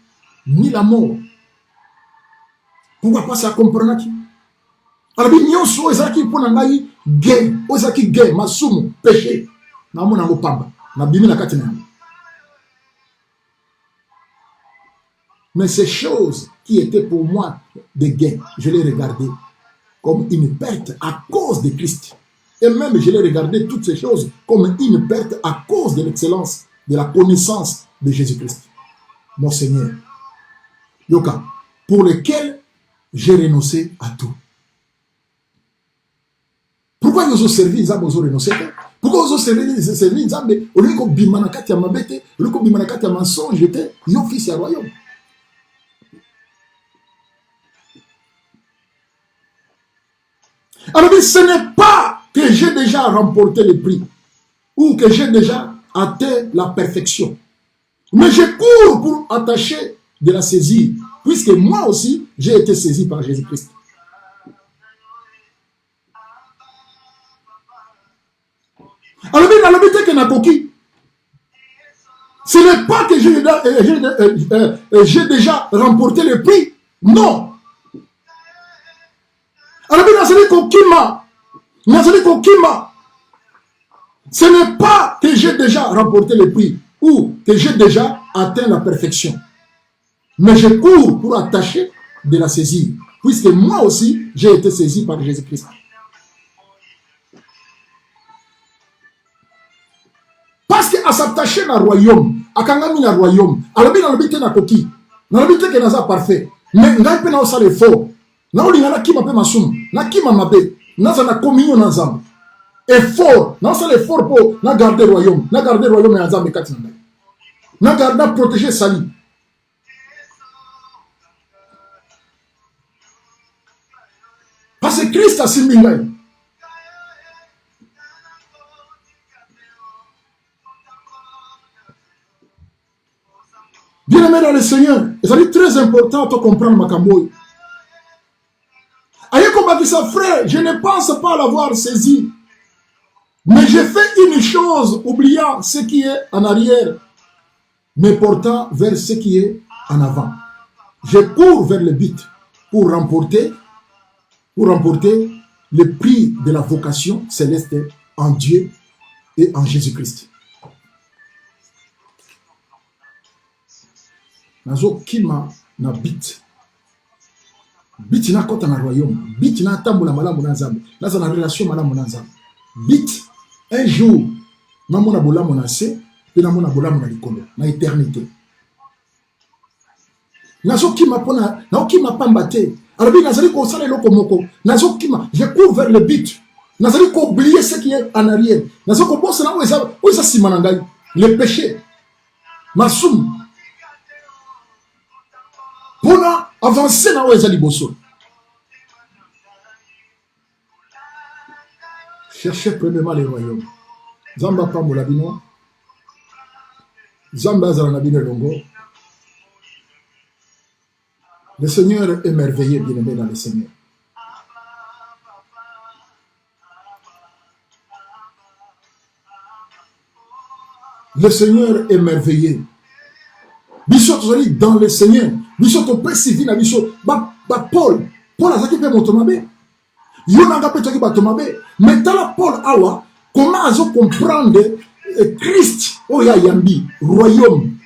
Ni la mort. Pourquoi pas ça comprenaki? Alors, nyonso ezaki mpona ngai gay, ozaki gay, masumu, péché. Na mona ngo pamba, na bimi na kati na yango. Mais ces choses qui étaient pour moi des gains, je les regardais comme une perte à cause de Christ. Et même je les regardais toutes ces choses comme une perte à cause de l'excellence, de la connaissance de Jésus-Christ, mon Seigneur. Yoka, pour lequel j'ai renoncé à tout. Pourquoi nous avons servi Nzambe nous renoncé? Pourquoi nous avons servi Nzambe au lieu qu'on bimanakati ya mabete, au lieu qu'on bimanakati ya mensonge, j'étais yo fils ya royaume. Alors ce n'est pas que j'ai déjà remporté le prix ou que j'ai déjà atteint la perfection, mais je cours pour attacher de la saisir, puisque moi aussi j'ai été saisi par Jésus-Christ. Alors, ce n'est pas que j'ai déjà remporté le prix. Non. Alors, ce n'est pas que j'ai déjà remporté le prix ou que j'ai déjà atteint la perfection. Mais je cours pour attacher de la saisie, puisque moi aussi, j'ai été saisi par Jésus-Christ. Parce qu'à s'attacher dans le royaume, à kangami dans le royaume, à l'habiter dans l'habiter na koki, dans l'habiter que naza parfait, mais n'a pas na osa le fort, na oli na kima pe masum, na kima mabe, naza na communion na Nzambe, effort, na osa le fort pour na garder le royaume na Nzambe kati na garder protéger sali. Parce que Christ a simbi ngai. Bien aimé dans le Seigneur, c'est très important de comprendre ma camoye. Aïe comme dit ça, frère, je ne pense pas l'avoir saisi. Mais j'ai fait une chose, oubliant ce qui est en arrière, mais portant vers ce qui est en avant. Je cours vers le but pour remporter le prix de la vocation céleste en Dieu et en Jésus-Christ. Nazo kima na bit na kota na royaume, bit na tambola malamu na Nzambe, naza na relation malamu na Nzambe. bit un jour namona bolamu na se pe namona bolamu na likolo na éternité nazokima pona naokima pamba te alors nazali kosala eloko moko nazokima je cours vers le but nazali ko oublier ce qui est en arrière nazali ko bossa na oza sima na ngai le péché masum pona avancer na oza liboso. Cherchez premièrement les royaumes. Zamba pambola bino. Zamba zala na bino longo. Le Seigneur est merveilleux, bien-aimé dans le Seigneur. Le Seigneur est merveilleux. Biso tozali dans le Seigneur. Biso to pesivi na biso. Ba Paul a zaki pe motomabe. Yo nanga pe toki batomabe. Mais dans la Paul awa, comment azo comprendre Christ oya yambi royaume.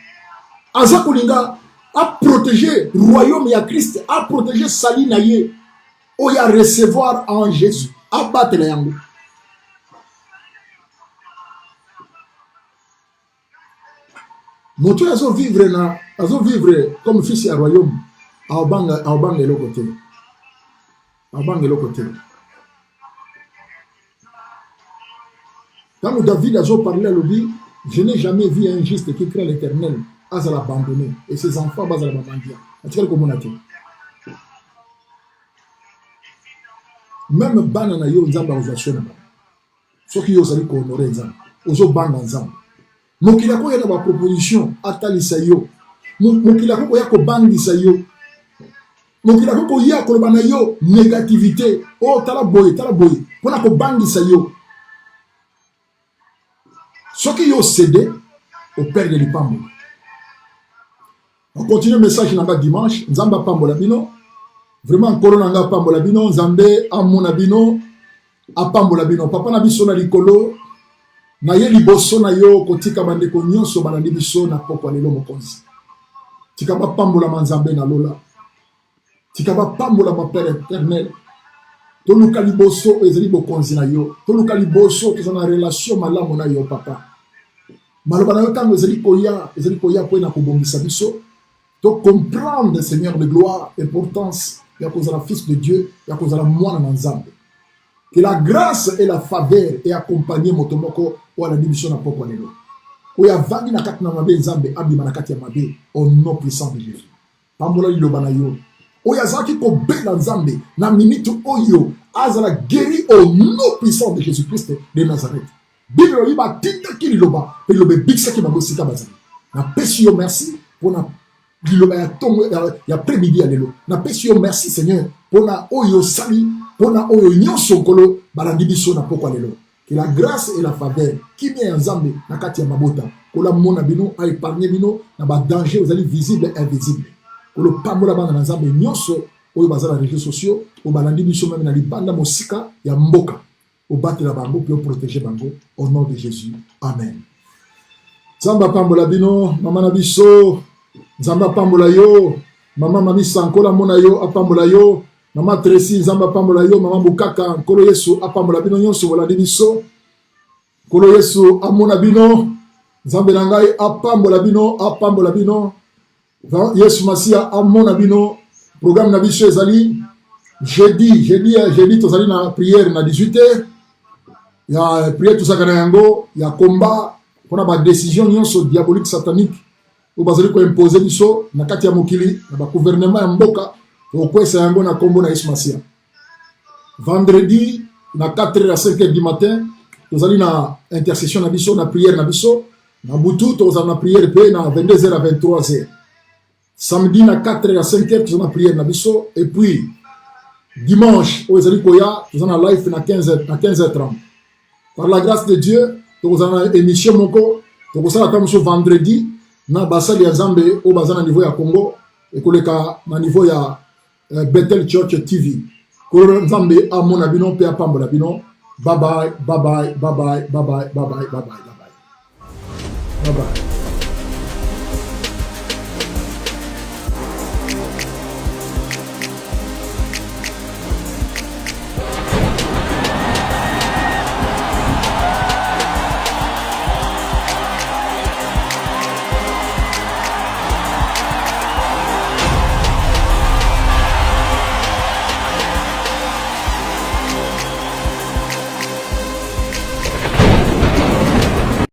Aza kolinga a protéger royaume ya Christ, a protéger sali na ye. Oya recevoir en Jésus. A battre na yango. Moto azo vivre comme fils à royaume. Aobanga le côté. Aobanga le côté. Quand David a parlé à l'obi, je n'ai jamais vu un juste qui craint l'Éternel, à l'abandonner, et ses enfants à l'abandonner. Même banana yo nzamba uzashona. Soki yo sali ko honorer nzamba. Ozo banga nzamba. Mokila ko yana ba proposition atalisa yo. Mokila ko ya ko bangisa yo. Mokila ko ya ko bana yo négativité. Oh tala boye. Pona ko bangisa yo. Ce qui ont cédé au Père de l'Ipambo. On continue le message dans dimanche. Nzamba Pambola Bino. Vraiment, Corona nga Pambola Bino. Nzambe Amona Bino. Apambola Bino. Papa na biso na likolo. Na ye liboso na yo. Kotika bandeko nyonso balandi biso na poko lelo mokonzi. Tika ba Pambola manzambe na lola. Tika ba Pambola ma Père éternel. Toluka liboso ezali bokonzi na yo. Toluka liboso tozana relation malamu na yo papa. Maloba na yo tango ezali koya po na kobongisa biso. To comprendre Seigneur de gloire, importance ya kozala fils de Dieu, ya kozala mwana na Nzambe. Que la grâce et la faveur et accompagner motomoko wala dibiso na poko lelo. Oya vandi na kati na mabe Nzambe abima na kati ya mabe au nom puissant de Jésus. Pambola liloba na yo. Oya zaki ko bela Nzambe na minute oyo azala guéri au nom puissant de Jésus-Christ de Nazareth. Bible liba tinda ki liloba pe liloba biksa ki bagosika bazali. Na pesi yo merci pour na liloba ya tongo ya après-midi ya lelo. Na pesi yo merci Seigneur pour na oyo sali pour na oyo nyonso kolo balandi biso na poko lelo. Que la grâce et la faveur qui vient Nzambe na kati ya mabota kola mona bino a épargner bino na ba danger aux ali visible et invisible. Kolo pambola bana Nzambe nyonso oyo bazala réseaux sociaux o balandi biso même na libanda mosika ya mboka o battre la bango pour protéger bango au nom de Jésus. Amen. Zamba pambola bino mama na biso Zamba pambola yo mama mami sankola mona yo apambola yo mama Tracy Zamba pambola yo mama Bukaka kolo Yesu apambola bino nyonso bolandi biso kolo Yesu amona bino Nzambe na ngai apambola bino Yesu Masia amona bino programme na biso ezali jeudi tozali na prière na 18h ya prière tozaka na yango ya combat pona ba décision nyonso diabolique satanique ou bazali ko imposer biso na kati ya mokili na ba gouvernement ya mboka okwesa yango na kombo na Yesu Masia. Vendredi na 4h à 5h du matin tozali na intercession na biso na prière na biso na butu tozali na prière pe na 22h à 23h. Samedi na 4h à 5h tozali na prière na biso et puis dimanche ozali koya tozali na live na 15h30. Par la grâce de Dieu tozali na émission moko tozali na tamuso vendredi na basali ya Nzambe o bazana niveau ya Congo et koleka na niveau ya Bethel Church TV. Kolo Nzambe amona bino pe apambola bino. Bye bye.